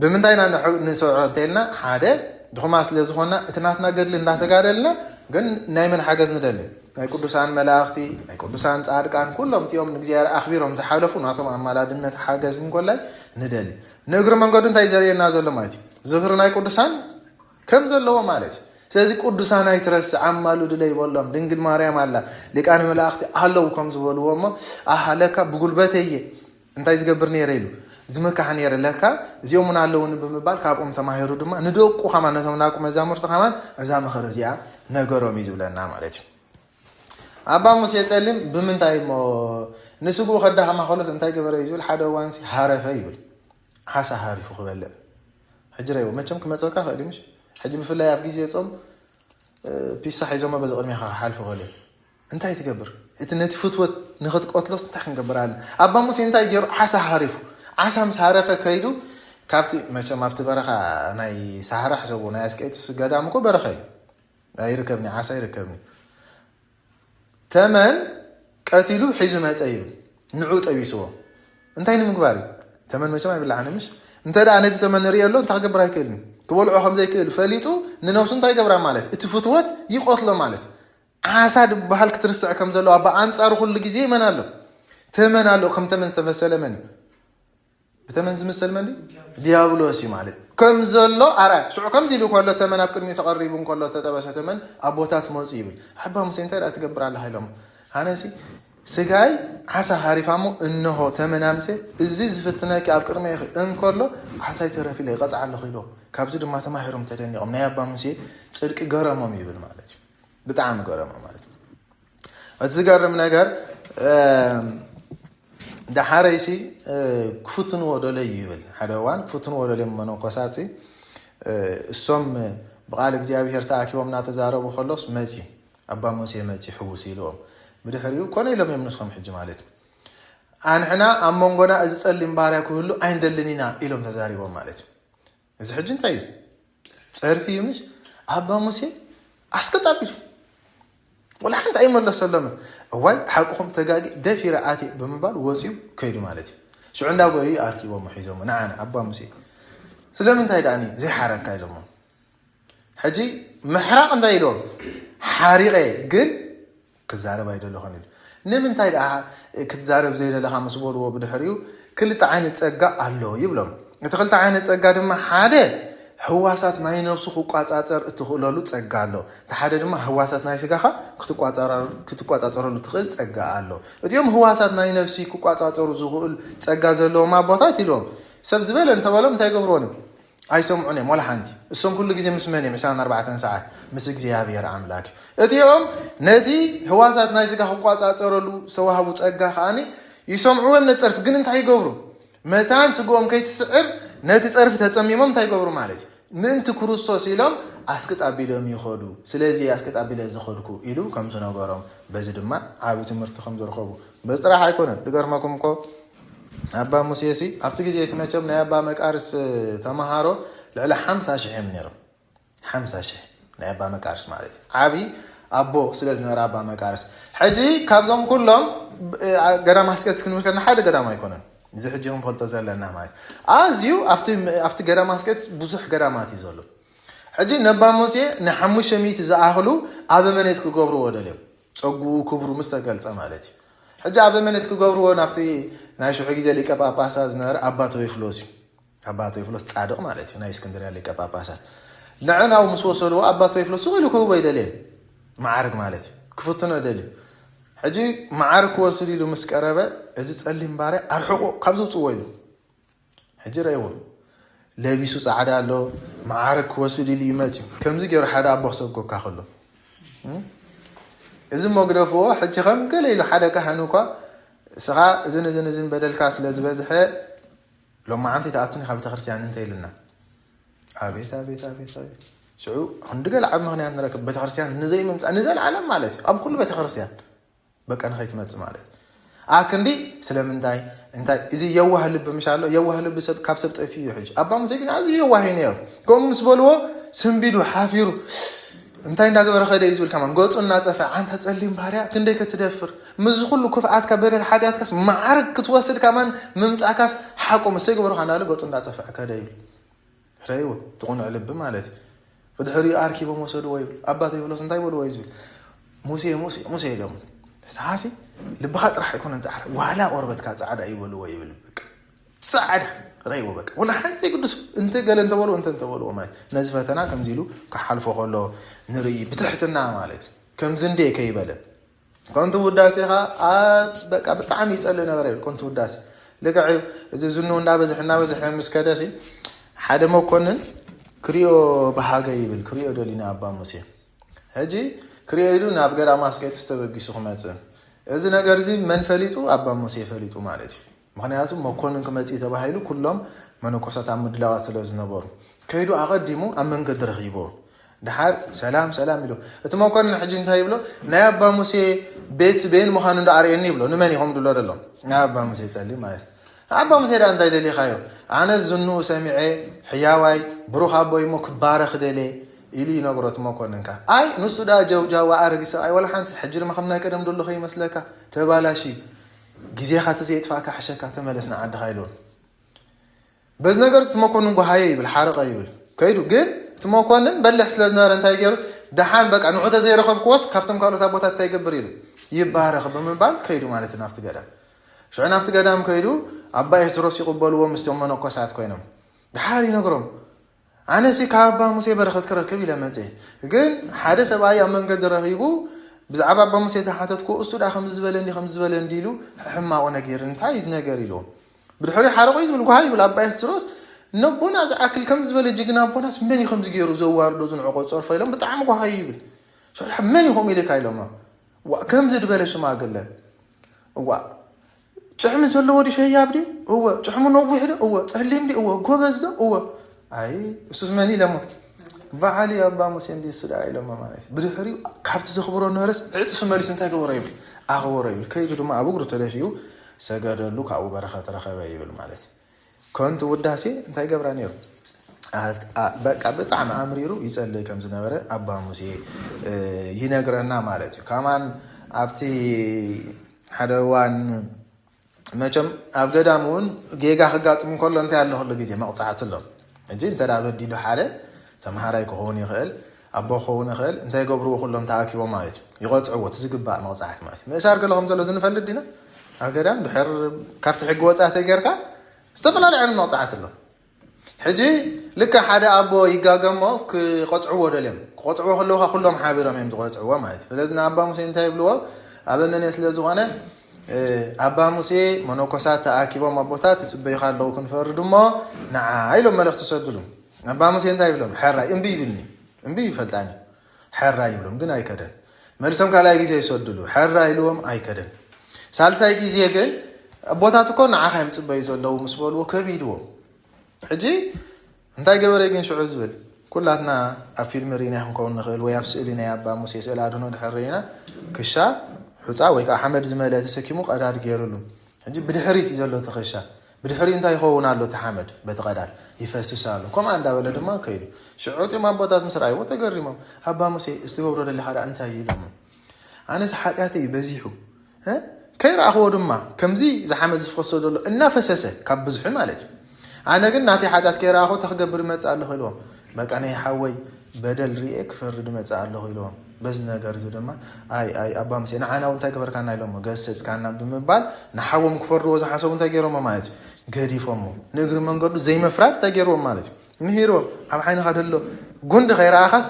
بمنتاينا نسعرتنا حدا دخماس لزخنا اتناتنا قدل انده تقادلنا قن نايمن حاجز ندلل ناي قدسان ملاختي ناي قدسان صادقان كلهم تيوم نغزيار اخبيرهم زحالفو ناتهم امالادنت حاجز نقول ندل نغر منقد انت يزرينا زلو مالتي زغر ناي قدسان كم زلو مالتي ስለዚህ ቅዱሳን አይትረስ አማሉ ድለይ ወለም ድንግል ማርያም አላ ሊቃነ መላእክት አለው ከም ዝበልዎሞ አሃለካ በጉልበተየ እንታይ ዝገብርኒ የረይሉ ዝመካህን የረለካ እዚኦም አለውን በመባል ካብኦም ተማሂሩ ድማ ንደቁ ኸማነቶም ናቁ መዛሙርት ኸማን እዛ መኸረዚያ ነገሮም ይዝብለና ማለት እዩ አባ ሙሴ ጸልም በምንታይ ሞ ንስጉ ኸዳህ ማኸሎስ እንታይ ገበረ ይዝብል ሓደ ዋንሲ ሃረፈ ይብል ሓሳ ሃሪፉ ኸበለ ሕጅረይዎ መቸም ከመፀካ ኸዲምሽ حجب في الله يبقى زي صوم بيسا حيزوما بزقل ميخا حالف غلي انت هاي تقبر اتنتي فتوت نخد قتلوس انت خنقبر على أبا موسى انت يجير عسى حارفو عسى مسحارفة كيدو كافتي ما فتي برخا ناي سحارة حسابو ناي اسكيت السقادة عمكو برخي يركبني عسى يركبني تمن قاتلو حيزو ما تأيلو نعوت أبيسوا انت هاي نمقباري تمن ما يبلع عنه مش انت دا انا تمن ريالو انت خقبر هاي كلمي تقولوا خم زي كده فليتو ننوسن تاي قبره مالت اتفتوت يقتلوا مالت عساد بحال كترسع كم زلو ابا انصار كل غزي منالو تمنالو خم تمن تمثل من بتمن زمثل من ديابلوسي مالت كم زلو ارا شو كم زيلو كله تمن ابكرني تقريبون كله تتبس تمن ابوتات موصيبل حبا مسنت لا تقبر الله هيلهم هانسي سجاي عسى هارفامو انه تمنامته ازيز فتناك ابكرني ان كله عسى ترفي لي قص على خيلو ካብዚ ድማ ተማሂሮም ተደኒቆም ናይ አባ ሙሴ ጽድቅ ገረሞም ይብል ማለት እዩ በጣም ገረሞም ማለት ነው እዚ ገረም ነገር ዳሐረይሲ ክፉትን ወደለ ይብል ሓደዋን ክፉትን ወደለ መነኮሳት እሶም በቃል እግዚአብሔር ተአኪቦምና ተዛረቡ خلص መጪ አባ ሙሴ መጪ ሕውስ ይሎም ብድሕሪው ኮነ ኢሎም የምንሶም ሕጅ ማለት ነው አንሕና አመንጎና እዚ ጸሊም ባሪያ ኩሉ አይንደልኒና ኢሎም ተዛሪቦም ማለት ነው إذا حجين تايو تعرفي يمش أبا موسى أسكت أبيش ولا حد أي مرة سلمه أول حقهم تجاجي دفي رأتي بمبال وزيو كيدو مالتي شو عنده قوي أركي ومحيزهم نعم أبا موسى سلم انت هيداني زي حركة كيدهم حجي محرق انت يلوم حريقة قل كزارب አይደለ ሆነል ንምንታይ ዳ ክትዛረብ ዘይደለኻ መስበልዎ ብድሕሪው ክልተ ዓይነት ጸጋ ኣሎ ይብሎም እቲ ክልተ ዓይነት ጸጋ ድማ ሓደ ህዋሳት ናይ ነፍሱ ቁቋጻጸር እትኽእለሉ ጸጋ ኣሎ ተሓደ ድማ ህዋሳት ናይ ስጋኻ ክትቋጻጸረሉ ትኽእል ጸጋ ኣሎ እቲኦም ህዋሳት ናይ ነፍሲ ቁቋጻጸሩ ዝኽእል ጸጋ ዘለዎም ኣቦታት ኢሎም ሰብ ዝበለ እንተበሎም እንታይ ገብርዎን ኣይሰምዑን እዮም ወላ ሓንቲ እሶም ኩሉ ግዜ ምስ መን እዮም 24 ሰዓት ምስ እግዚአብሔር ኣምላክ እቲኦም ነቲ ህዋሳት ናይ ስጋ ቁቋጻጸረሉ ዝተዋህቡ ጸጋ ኸኣኒ ይሰምዑዎም ነጸርፍ ግን እንታይ ይገብሩ መታን ስጎም ከይትስዕር ነቲ ጸርፍ ተጸሚሞም እንታይ ይገብሩ ማለት ምእንቲ ክርስቶስ ኢሎም ኣስከጣቢሎም ይኸዱ ስለዚ ኣስከጣቢለ ዝኸድኩ ኢሉ ከም ዝነገሮም በዚ ድማ ዓቢ ትምህርቲ ከም ዝረኸቡ በጥራሕ ኣይኮነን ድገርመኩም እኮ ኣባ ሙሴሲ ኣብቲ ግዜ ትመቸም ናይ ኣባ መቃርስ ተማሃሮ ልዕሊ 50,000 እዮም ነይሮም 50,000 ናይ ኣባ መቃርስ ማለት ዓቢ ኣቦ ስለ ዝነበረ ኣባ መቃርስ ሕጂ ካብዞም ኩሎም ገዳም ኣስቀት ክንምልከትና ሓደ ገዳም ኣይኮነን እዚ ሕጂ እውን ፈልጦ ዘለና ማለት ኣዝዩ ኣብቲ ገዳም ኣስቀት ብዙሕ ገዳማት እዩ ዘሎ ሕጂ ነባ ሙሴ ን500 ዝኣኽሉ ኣበመኔት ክገብርዎ ደልዮም ፀጉኡ ክብሩ ምስ ተገልጸ ማለት እዩ ሕጂ ኣበመኔት ክገብርዎ ናብቲ ናይ ሽዑ ግዜ ሊቀ ጳጳሳት ዝነበረ ኣባ ቴዎፍሎስ ጻድቕ ማለት እዩ ናይ እስክንድርያ ሊቀ ጳጳሳት ንዕናው ምስ ወሰድዎ ኣባ ቴዎፍሎስ ስቑኢሉ ክህቦ ይደልየን ማዕርግ ማለት እዩ ክፍትኖ ደልዩ ሕጂ ማዕርግ ክወስድ ኢሉ ምስ ቀረበ እዚ ጸሊም ባርያ ኣርሕቆ ካብ ዘውፅዎ ኢሉ ሕጂ ረእይዎ ለቢሱ ጻዕዳ ኣሎ ማዕርግ ክወስድ ኢሉ ይመጽእ ከምዚ ገይሩ ሓደ ኣቦ ክሰብከካ ከሎ እዚ መግደፍዎ ሕጂ ከም ገለ ኢሉ ሓደ ካህን እኳ ስኻ እዝን በደልካ ስለ ዝበዝሐ ሎማዓንቲ ተኣቱኒ ካብ ቤተክርስትያን እንታይ ኢልና ኣቤት ሽዑ ክንድገል ዓብ ምክንያት ንረክብ ቤተክርስትያን ንዘይ መምፃእ ንዘለዓለም ማለት እዩ ኣብ ኩሉ ቤተክርስትያን በቃ ንኸይትመጽእ ማለት ኣክንዲ ስለምንታይ እንታይ እዚ የዋህ ልብ ምሻሎ የዋህ ልብ ሰብ ካብ ሰብ ጠፊ እዩ ሕጂ ኣባ ሙሴ ግን ኣዝዩ የዋህ ነይሩ ከምኡ ምስ በልዎ ስንቢዱ ሓፊሩ እንታይ እንዳገበረ ኸደ እዩ ዝብል ከማን ገጹ እናጸፈ አንተ ጸሊም ባርያ ክንደይ ክትደፍር ምዝ ኩሉ ክፍኣትካ በደል ሓጢኣትካስ ማዕርግ ክትወስድ ከማን ምምጻእካስ ሓቆም እሰይ ገበሩ ካናለ ገጹ እንዳጸፈ ከደ እዩ ረይዎ ትቁንዕ ልብ ማለት ብድሕሪኡ ኣርኪቦም ወሰድዎ ይብል ኣባ ቴዎፍሎስ እንታይ በልዎ እዩ ዝብል ሙሴ ኢሎም ሳሲ ልብኻ ጥራሕ ኣይኮነን ጻዕዳ ዋላ ቆርበትካ ጻዕዳ ይበልዎ ይብል ጻዕዳ ረይዎ በቃ ወላ ሓንፂ ቅዱስ እንተ ገለ እንተበልዎ እንተበልዎ ማለት ነዚ ፈተና ከምዚ ኢሉ ክሓልፎ ከሎ ንርኢ ብትሕትና ማለት ከምዚ እንዴ ከይበለ ኮንቱ ውዳሴኻ በቃ ብጣዕሚ ይጸልእ ነበረ ይብል ኮንቱ ውዳሴ ልክዕ እዚ ዝኑ እንዳበዝሕ ምስ ከደሲ ሓደ መኮንን ክሪኦ ባህገ ይብል ክሪኦ ደሊና ኣባ ሙሴ ሕጂ ክሪኦ ኢሉ ናብ ገዳም ኣስቄጥ ዝተበጊሱ ክመጽእ እዚ ነገር እዚ መን ፈሊጡ ኣባ ሙሴ ፈሊጡ ማለት እዩ ምክንያቱ መኮንን ክመጽእ ተባሂሉ ኩሎም መነኮሳት ኣብ ምድላዋ ስለ ዝነበሩ ከይዱ ኣቐዲሙ ኣብ መንገዲ ረኺቦ ድሓር ሰላም ኢሉ እቲ መኮንን ሕጂ እንታይ ይብሎ ናይ ኣባ ሙሴ ቤት ቤን ምዃኑ እንዳኣርየኒ ይብሎ ንመን ይኹም ድሎ ደሎ ናይ ኣባ ሙሴ ጸሊም ማለት ኣባ ሙሴ ዳ እንታይ ደሊኻዮ ኣነ ዝንኡ ሰሚዐ ሕያዋይ ብሩኽ ኣቦይ ሞ ክባረኽ ደለ ኢሉ ይነግሮት መኮንንካ ኣይ ንሱ ዳ ጀውጃዋ ኣረጊሰ ኣይ ወላ ሓንቲ ሕጂ ድማ ከም ናይ ቀደም ደሎ ኸይመስለካ ተባላሺ ጊዜኻ ተዘይጥፋካ ሓሸካ ተመለስና ዓድኻ ኢሉ በዚ ነገር ትመኮንን ጎሃየ ይብል ሓርቀ ይብል ከይዱ ግን ትመኮንን በልሕ ስለ ዝነበረ እንታይ ገይሩ ደሓን በቃ ንዑ ተዘይረኸብክዎስ ካብቶም ካልኦት ቦታት እንታይ ይገብር ኢሉ ይባረኽ ብምባል ከይዱ ማለት ናብቲ ገዳም ሽዑ ናብቲ ገዳም ከይዱ ኣባ ኤስድሮስ ይቕበልዎ ምስቶም መነኮሳት ኮይኖም ድሓር ይነግሮም ኣነሲ ካብ ኣባ ሙሴ በረኸት ክረክብ ኢለ መፅእ ግን ሓደ ሰብኣይ ኣብ መንገዲ ረኺቡ ብዛዕባ ኣባ ሙሴ ተሓተትኩ እሱ ዳ ከም ዝበለ እንዲሉ ሕማቆ ነገር እንታይ እዚ ነገር ኢሉ ብድሕሪ ሓረቆ ዝብል ጓሃ ይብል ኣባ ኤስድሮስ ነቦና ዝኣክል ከም ዝበለ ጅግና ኣቦናስ መን ይኹም ዝገይሩ ዘዋርዶ ዝንዕቆ ጸርፎ ኢሎም ብጣዕሚ ጓሃ ይብል መን ይኹም ኢልካ ኢሎም ከምዚ ድበለ ሽማግለ ጭሕሚ ዘለዎ ዲሸያብ ዲ እወ ጭሕሙ ነዊሕ ዶ እወ ጸሊም ዲ እወ ጎበዝ ዶ እወ ኣይ እሱስ መን ኢሎሞ ባዓሊ ኣባ ሙሴ እንዲህ ስዳ ኢሎሞ ማለት ብድሕሪ ካብቲ ዘኽብሮ ነበረስ ዕፅፍ መሊሱ እንታይ ገበሮ ይብል ኣኽብሮ ይብል ከይዱ ድማ ኣብ እግሩ ተደፊኡ ሰገደሉ ካብኡ በረኸት ረኸበ ይብል ማለት ኮንቱ ውዳሴ እንታይ ገብራ ነይሩ በቃ ብጣዕሚ ኣምሪሩ ይጸልይ ከም ዝነበረ ኣባ ሙሴ ይነግረና ማለት እዩ ከማን ኣብቲ ሓደ እዋን መቸም ኣብ ገዳም እውን ጌጋ ክጋጥም ከሎ እንታይ ኣሎ ኩሉ ግዜ መቕፃዕቲ ኣሎ እንጂ እንተ ዳ በዲሉ ሓደ ተምሃራይ ክኸውን ይኽእል أبو خونا خيل أنت يقبروا كلهم تاكيبوا مالت يقطعوا تزقبا مقطعت مالت ما صار كلهم زلوا زنفلد دينا هكذا بحر كافت حق وقطعت يقركا استفلا لعن مقطعت له حجي لك حدا أبو يقاقمو قطعوا ودلهم قطعوا كلهم حابرهم هم قطعوا مالت فلازم أبا موسى انت يبلوا أبا من يسلزوانا أبا موسى منوكسات تاكيبوا مبوتات سبي خالو كنفردمو نعايلو ملك تسدلهم أبا موسى انت يبلوا حرا امبي بني امبي فلتاني حرا يبلهم ግን አይከደን መልሰም ካላይ ጊዜ ይሰድሉ حرا ይሉም አይከደን ሳልሳይ ጊዜ ግን አቦታት እኮ ንዓኻ ይምጽበይ ዘለው መስበሉ ከቢድዎ ሕጂ እንታይ ገበረ ግን ሽዑ ዝብል ኩላትና ኣብ ፊልም ሪና ይኹን ንኽእል ወይ ኣብ ስእሊ ናይ ኣባ ሙሴ ስእሊ ኣድኖ ድሕሪና ክሻ ሑፃ ወይ ከዓ ሓመድ ዝመልአ ተሰኪሙ ቀዳድ ገይሩሉ ሕጂ ብድሕሪት ዘሎ ተኸሻ بدحري انت يخون على تحمد بتقدر يفسسالو كم عند ولا دما كيد شعوتي ما بوتات مسراي وتقريمم هبا موسى استغبر اللي حدا انت يلم انا حقاتي بزيحو ها كير اخو دما كمزي زحمد زفصدلو ان فسسه كبزح مالتي انا ግን ናቲ ሓጣት كير اخو تخغبر مصالو خلوم بقى انا يحوي بدل ريك فرد مصالو خلوم بس ነገር ዝደማ አይ አባ ሙሴ ናዓናው እንታይ ገበርካና ኢሎም ገሰጽ ካና በመባል ናሐወም ክፈርዶ ወዛሐሰው እንታይ ገይሮም ማለት ገዲፎም ንግር መንገዱ ዘይመፍራድ ተገይሮም ማለት ምሂሮ ኣብ ዓይን ካደሎ ጉንድ ኸይራኻስ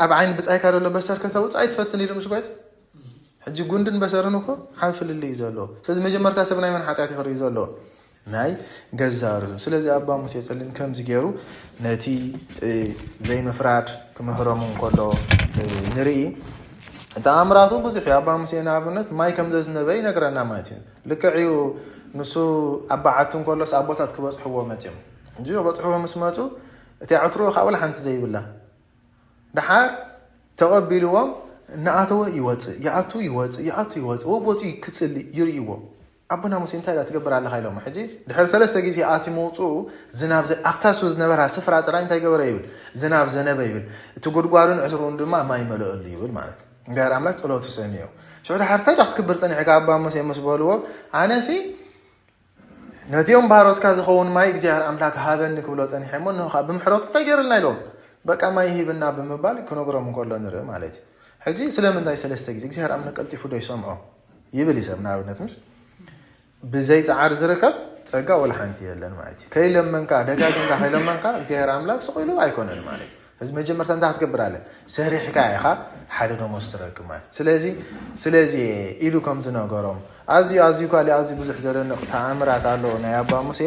ኣብ ዓይን ብጻይ ካደሎ በሰር ከተውጻይ ትፈትን ኢሎም ሽጓት ሕጂ ጉንድን በሰርን እኮ ሓንፍልል ይዘሎ ስለዚህ መጀመርታ ሰብናይ መን ሓጣት ይፈር ይዘሎ ናይ ገዛሩ ስለዚህ አባ ሙሴ ጸልን ከምዚ ገይሩ ነቲ ዘይመፍራድ ከመህሮም እንኮሎ ንርኢ ተአምራቱ ብዙሕ አባ ሙሴ ናብነት ማይ ከም ዘዝነበይ ነገረና ማለት እዩ ልክዕዩ ንሱ አባዓቱን ኮሎስ አቦታት ክበጽሕዎ መጽም እንጂ በጽሕዎ መስማጹ እቲ ዓትሮ ካወል ሓንቲ ዘይብላ ድሓር ተቀቢልዎም ናአተወ ይወጽእ ያአቱ ይወጽእ ወቦቱ ይክጽል ይርእይዎ أبونا موسى انت لا تقبر على خيلهم حجي دحر ثلاثة جيزي آتي موضوع زناب أفتاسو زنبرها سفر عطرين انت يقبر يبل زناب زنب يبل تقول قارون عسرون دما ما يملؤ اللي يبل مالك غير عملك طلعوا تسانيو شو هذا حرتاج تكبرتني حق أبا موسى مسبولو أنا سي نتيوم بارود كاز خون ما يجزيها أملاك هذا إنك بلوت أني حمون نخ بمحروق تغير لنا لهم بقى ما يهيبنا بمبال كنا قرا من كل نرى مالتي حجي سلام انت ثلاثة جيزي جزيها أملاك أنت فودي يسمعه يبل يسمعنا بنتمش بزي تعار زركب ጸጋ ወላ ሓንቲ የለን ማለት እዩ ከይለመንካ ደጋግምካ ከይለመንካ እግዚአብሔር አምላክ ሰቆይሉ አይኮነን ማለት እዚ መጀመርታ እንታ ትገብራለ ሰሪሕካ ኢኻ ሓደ ደሞዝ ትረክብ ማለት ስለዚህ ኢሉ ከም ዝነገሮም ኣዝዩ ካሊ ኣዝዩ ብዙሕ ዘደንቕ ተኣምራት ኣሎ ናይ ኣባ ሙሴ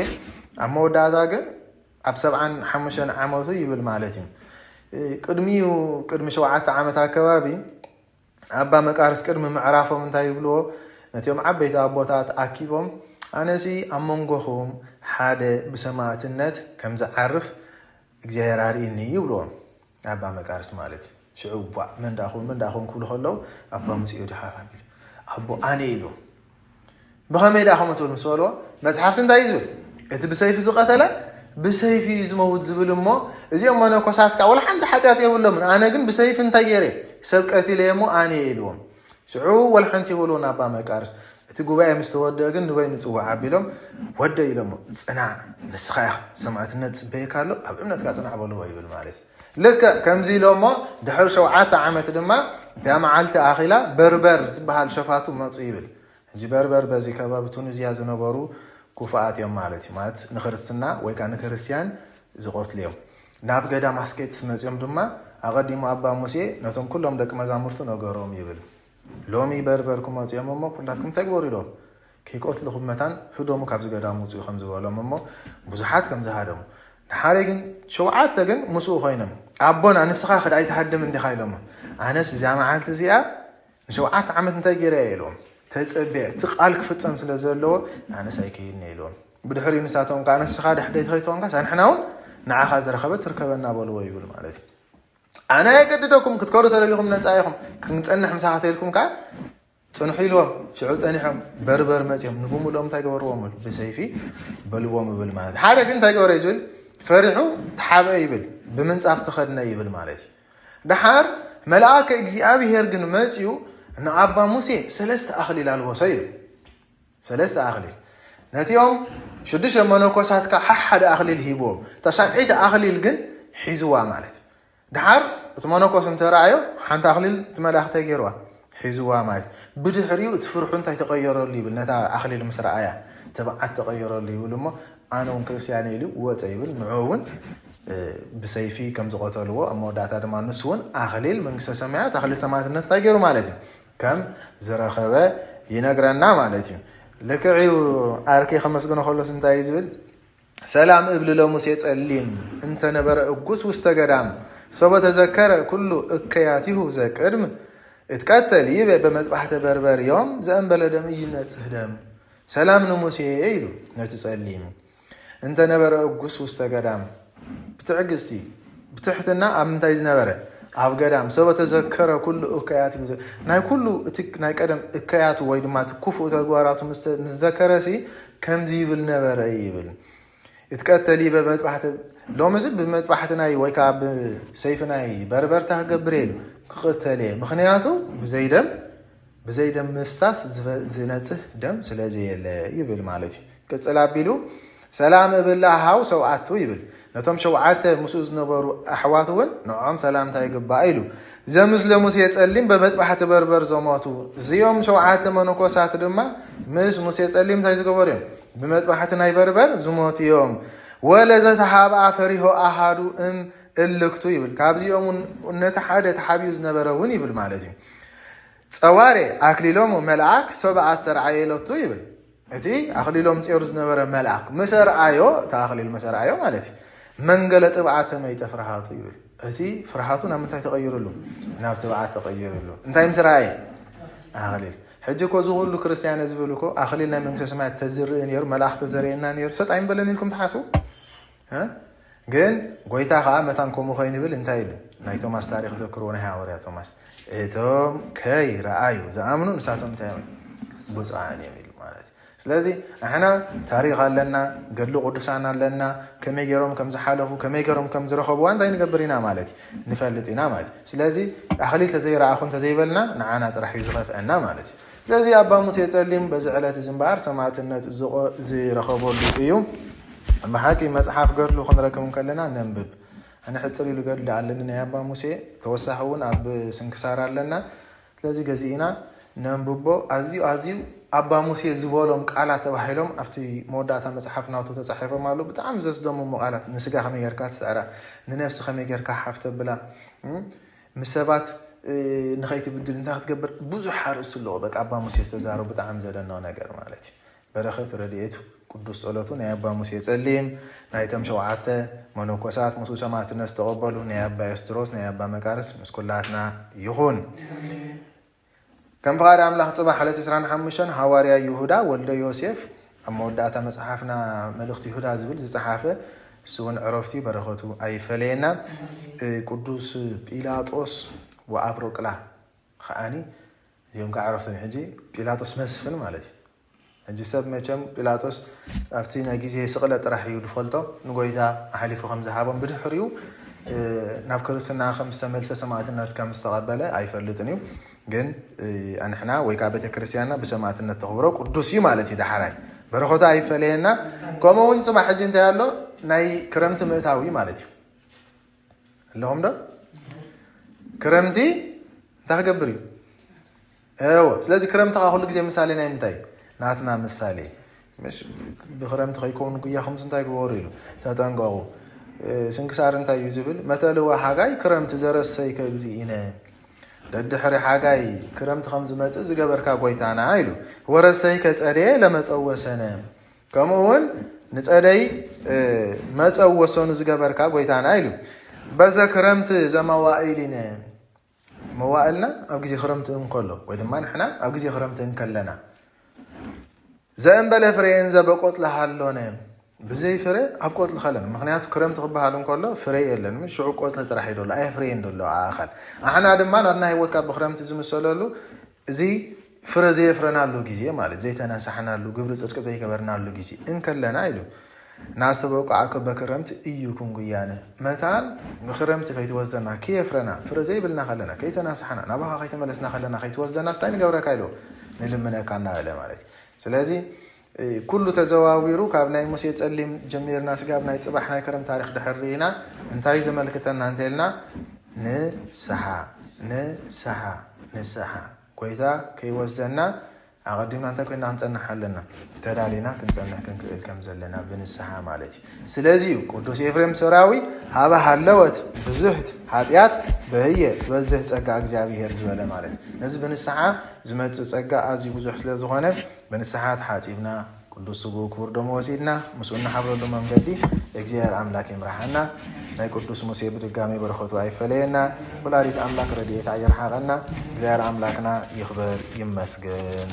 ኣብ መወዳእታ ግን ኣብ 75 ዓመቱ ይብል ማለት እዩ ቅድሚ 7 ዓመት ኣከባቢ ኣባ መቃርስ ቅድሚ ምዕራፎም እንታይ ይብልዎ نتيوم عبيت أبوات أكيبهم أنا سي أمونغوهم حدا بسماعة النت كم زعرف إجزاهراري إني يقولون أبا مكارس مالتي شعوب من داخل كل خلوا أبا مسيء حافظ أبو أنا إلو بخمي داخل متول مسولو بس حافظن تايزول إنت بسيف زقتلا بسيف يزمود زبل مو زي ما أنا كوسات كا ولا حد حتى يقول لهم أنا جن بسيف تايري سبقتي ليمو أنا إلوهم شعو والحنت يقولون أبا مكارس تقول مستودع جن وين تسوى عبيلهم ودا يلهم أنا نسخة سمعت النت بيكارلو أب إمنا تكاتنا عبالو يبل مالك لك كم زي لما دحر شوعات عامة دما دام عالت آخلا بربر بحال شفاته ما تصيبل جي بربر بزي كباب تونسيا زنبارو كفاءات يوم مالتي مات نخرسنا ويكان نخرسيان زغوت اليوم ناب قدا ماسكيت سمز يوم دما أقدم أبا موسى نتوم كلهم دك مزامرتو نقارهم يبل لومي بربركم أتي أمامو كلاتكم تكبري لهم كي قلت لهم مثلا هدومو كابز قدامو تي خمسة ولا أمامو بزحات كم زهادم حاليا شو عادتكن مسوق خينم عبون أنا سخاخ أي تحدى من دخيلهم أنا جامعات زيا شو عاد عملت نتاجري لهم تتبع تقالك فتن سلزلوا أنا سايكين نيلون بدحري نساتهم كأنا سخاد حديث خيتهم كاس نحناون نعخذ رخبة تركبنا بالوي يقول مالتي أنا يقددكم كتكرروا تلاقيهم نتاعهم كنت أنا مساحة لكم كا تنحي لهم شعوذ أنيهم بربر ماتهم نقوم لهم تجورهم بسيفي بلوهم بالمال حاجة كنت تجور يجول فرحوا تحابة يبل بمنص أفتخرنا يبل مالتي دحار ملاك إجزاء هيرجن ماتيو أن أبا موسى ثلاثة أخلي للوصيل ثلاثة أخلي نتيهم شدش لما نقصات كحد أخلي الهبوم تشعيت أخلي الجن حزوا مالتي دحر تمنكوس انت رايو حنت اخليل تملاخته غيروا حيزوا مايت بدحريو تفرحوا انت تغيروا لي بالنتا اخليل مسرعيا تبعت تغيروا لي ولما انا وكريستيان يلي وصيبل معون بسيفي كم زقتلو اموداتا دما نسون اخليل منكس سماعات اخليل سماعتነት تغيروا مالتي كم زرخبه ينغرنا مالتي لكعيو اركي خمس غنو خلص انت يزبل سلام ابل لموسى يصلين انت نبر اقوس وستغدام سو تذكر كل اكياته زقدم اتقتل يبه بمطبحته بربر يوم زنبل دم ينصح دم سلام لموسى يلو نتصلين انت نبر اقوس وستغدام بتعقسي بتحتنا امنتايز نبره اب غدام سو تذكر كل اكياته ناي كل ناي قدم اكياته ወይ ድማ ኩፉ ተግባራቱ مذكرسي كمزي يبل نبره يبل اتقتلي بمطبحته لو مزب بمطبحتناي ወይ ካብ سيفناي بربرته غبريل قتلي مخنياتو بزيدم مفساس زنصح دم ስለዚህ የለ ይብል ማለት ከጸላቢሉ ሰላም ብላሃው ሰውዓቱ ይብል ነቶም ሸውዓተ ሙሱዝ ነበሩ አህዋቱን ነዓም ሰላምታ ይግባ ይሉ ዘምስለሙስ የጸልም በመጥባህተ በርበር ዘማቱ ዝዮም ሸውዓተ መነኮሳት ድማ ምስ ሙስ የጸልም ታይዝገበሩ بمطبحتنا يبربر زموت يوم ولا زتحاب عفريه أحد اللكتو يبل كابزي يوم نتحاد تحابيوز نبرون يبل مالتي صواري أكليلوم ملعك سبع أستر عيلتو يبل أتي أخليلوم تيرز نبر ملعك مسر عيو تأخليل مسر عيو مالتي منقلة تبعات ما يتفرحاتو يبل أتي فرحاتو نمتى تغير له ناف تبعات تغير له انتهي مسر عيو أخليل حجكو زغلو كريستيان زبلوكو اخلينا من سمعت تزرين ير ملاخ تزرينا ير سطاين بلنيلكم تحاسو ها ግን ጎይታ ኻ መታንኮሙ ኸይን ብል እንታይ ኢሉ ናይ ቶማስ ታሪክ ዘክሩና ያወርያ ቶማስ እቶም ከይ ረአዩ ዘአምኑ ንሳቶም እንታይ ብፁዓን የሚል ማለት ስለዚህ احنا ታሪክ አለና ገድሉ ቅዱሳን አለና ከመይገሮም ከም ዝሓለፉ ከመይገሮም ከም ዝረኸቡ እንታይ ንገብርና ማለት ንፈልጥና ማለት ስለዚህ አኽሊል ተዘይራአኹን ተዘይበልና ንዓና ጥራሕ ይዝኸፍአና ማለት ስለዚህ አባ ሙሴ ጸሊም በዝዕለት ዝምባር ሰማዕትነት ዝረኸበሉ እዩ محاكي مصحف قرلو خنركم كلنا ننبب انا حصري لو قال علنا يا ابا موسى توسحون اب سنكسار لنا ስለዚህ ገዚና ነንብቦ አዚው አባ ሙሴ ዝቦሎም ቃላት ተባሂሎም አፍቲ ሞዳታ መጽሐፍና ተጻፈ ማሉ በጣም ዘስደሙ ቃላት ንስጋ ከመየርካ ተሰራ ንነፍስ ከመየርካ ሓፍተ ብላ ምሰባት ንኸይቲ ብድል እንታ ክትገብር ብዙሕ ሓርስ ሎ በቃ አባ ሙሴ ተዛሩ በጣም ዘደነው ነገር ማለት በረኸት ረድኤቱ ቅዱስ ጸሎቱን ያባ ሙሴ ጸልም ናይተም ሸውዓተ መነኮሳት ሙሱ ሰማዕትነት ተቀበሉ ናይባ ኤስትሮስ ናይባ መቃርስ መስኮላትና ይሁን ከም ፈቃድ አምላክ ጽባህ 25 ሐዋርያ ይሁዳ ወልደ ዮሴፍ አመወዳታ መጽሐፍና መልእክት ይሁዳ ዝብል ዝጻፈ እሱን ዕረፍቲ በረኸቱ አይፈለየና ቅዱስ ጲላጦስ ወአብሮቅላ ኻኒ ዚዮም ከዓረፍተን ሕጂ ጲላጦስ መስፍን ማለት እንጂ ሰብ መቸም ጲላጦስ አፍቲና ጊዜ ስቅለ ጥራሕ እዩ ድፈልጦ ንጎይታ አሐሊፉ ከም ዝሃቦም ብድሕሪው ናብ ክርስትና ከም ዝተመልሰ ሰማዕትነት ከም ዝተቀበለ አይፈልጥን እዩ ግን አንሕና ወይ ካ ቤተ ክርስቲያንና በሰማዕትነት ተኸብሮ ቅዱስ እዩ ማለት እዩ ዳሕራይ በረኸታ አይፈለየና ኮሞውን ጽባሕ ሕጂ እንታይ ያሎ ናይ ክረምቲ ምእታዊ ማለት እዩ ኣለኹም ዶ ክረምቲ ታገብር እዩ እዎ ስለዚህ ክረምቲ ሁሉ ጊዜ ምሳሌ ናይ ምንታይ ناتنا مثالي مش بخرمت خيكون قيا 5 تاي غوري تطنقو سنكسار انت يزبل مثلا حاجاي كرمت زرسي كغزينا ددحري حاجاي كرمت 5 مت زغبركا قويتانا ايلو ورسي كصدي لمصوسنا كمون نصدي مصوسونو زغبركا قويتانا ايلو بذا كرمت زموائلنا موائلنا او غزي خرمت انكلو ودما نحنا او غزي خرمت انكلنا زنبل فرين زبقوت لحالونه بزي فري ابقوت لخلن مخنيات كرمت خبالن كله فري يلن مش عقوت لترح يدول اي فرين دولو اخر احنا دما ناتنا هيوت كاب بخرمت زمسللو زي فرزي فرنالو غزي مالت زي تناسحنالو غبر صدق زي كبرنالو غزي انكلنا ايلو ناس تبقوا عقب بكرمت ايكم غيانه متان بخرمت فيتوزنا كيفرنا فرزي بلنا خلنا كي تناسحنا نبها كي تملسنا خلنا كي توزنا استاين غبرك ايلو نلمنكنا على مالتي ስለዚህ ኩሉ ተዘዋዊሩ ካብ ናይ ሙሴ ጸሊም ጀሚርና ስጋብ ናይ ጽባሕ ናይ ከረም ታሪክ ድሕሪና እንታይ ዘመልክተና እንተልና ንስሓ ኮይታ ከይወስደና أقدمنا أنت كنا نصنع حلنا تدالينا كنصنع كنكل كم زلنا بنسحة مالتي سلازيو قدوس إفريم سراوي هذا حلوت بزهت حاتيات بهي بزهت أجا أجزابي هرز ولا مالت نز بنسحة زمت أجا أزي بزح سلازوهنا بنسحات حاتيبنا قدوس سبو كوردم وسيدنا مسؤولنا حبر دم مجدي إجزاء أملاك إمرحنا ناي قدوس مصيب الجامي برخوت وعيفلينا ولا ريت أملاك رديت عير حالنا إجزاء أملاكنا يخبر يمسجن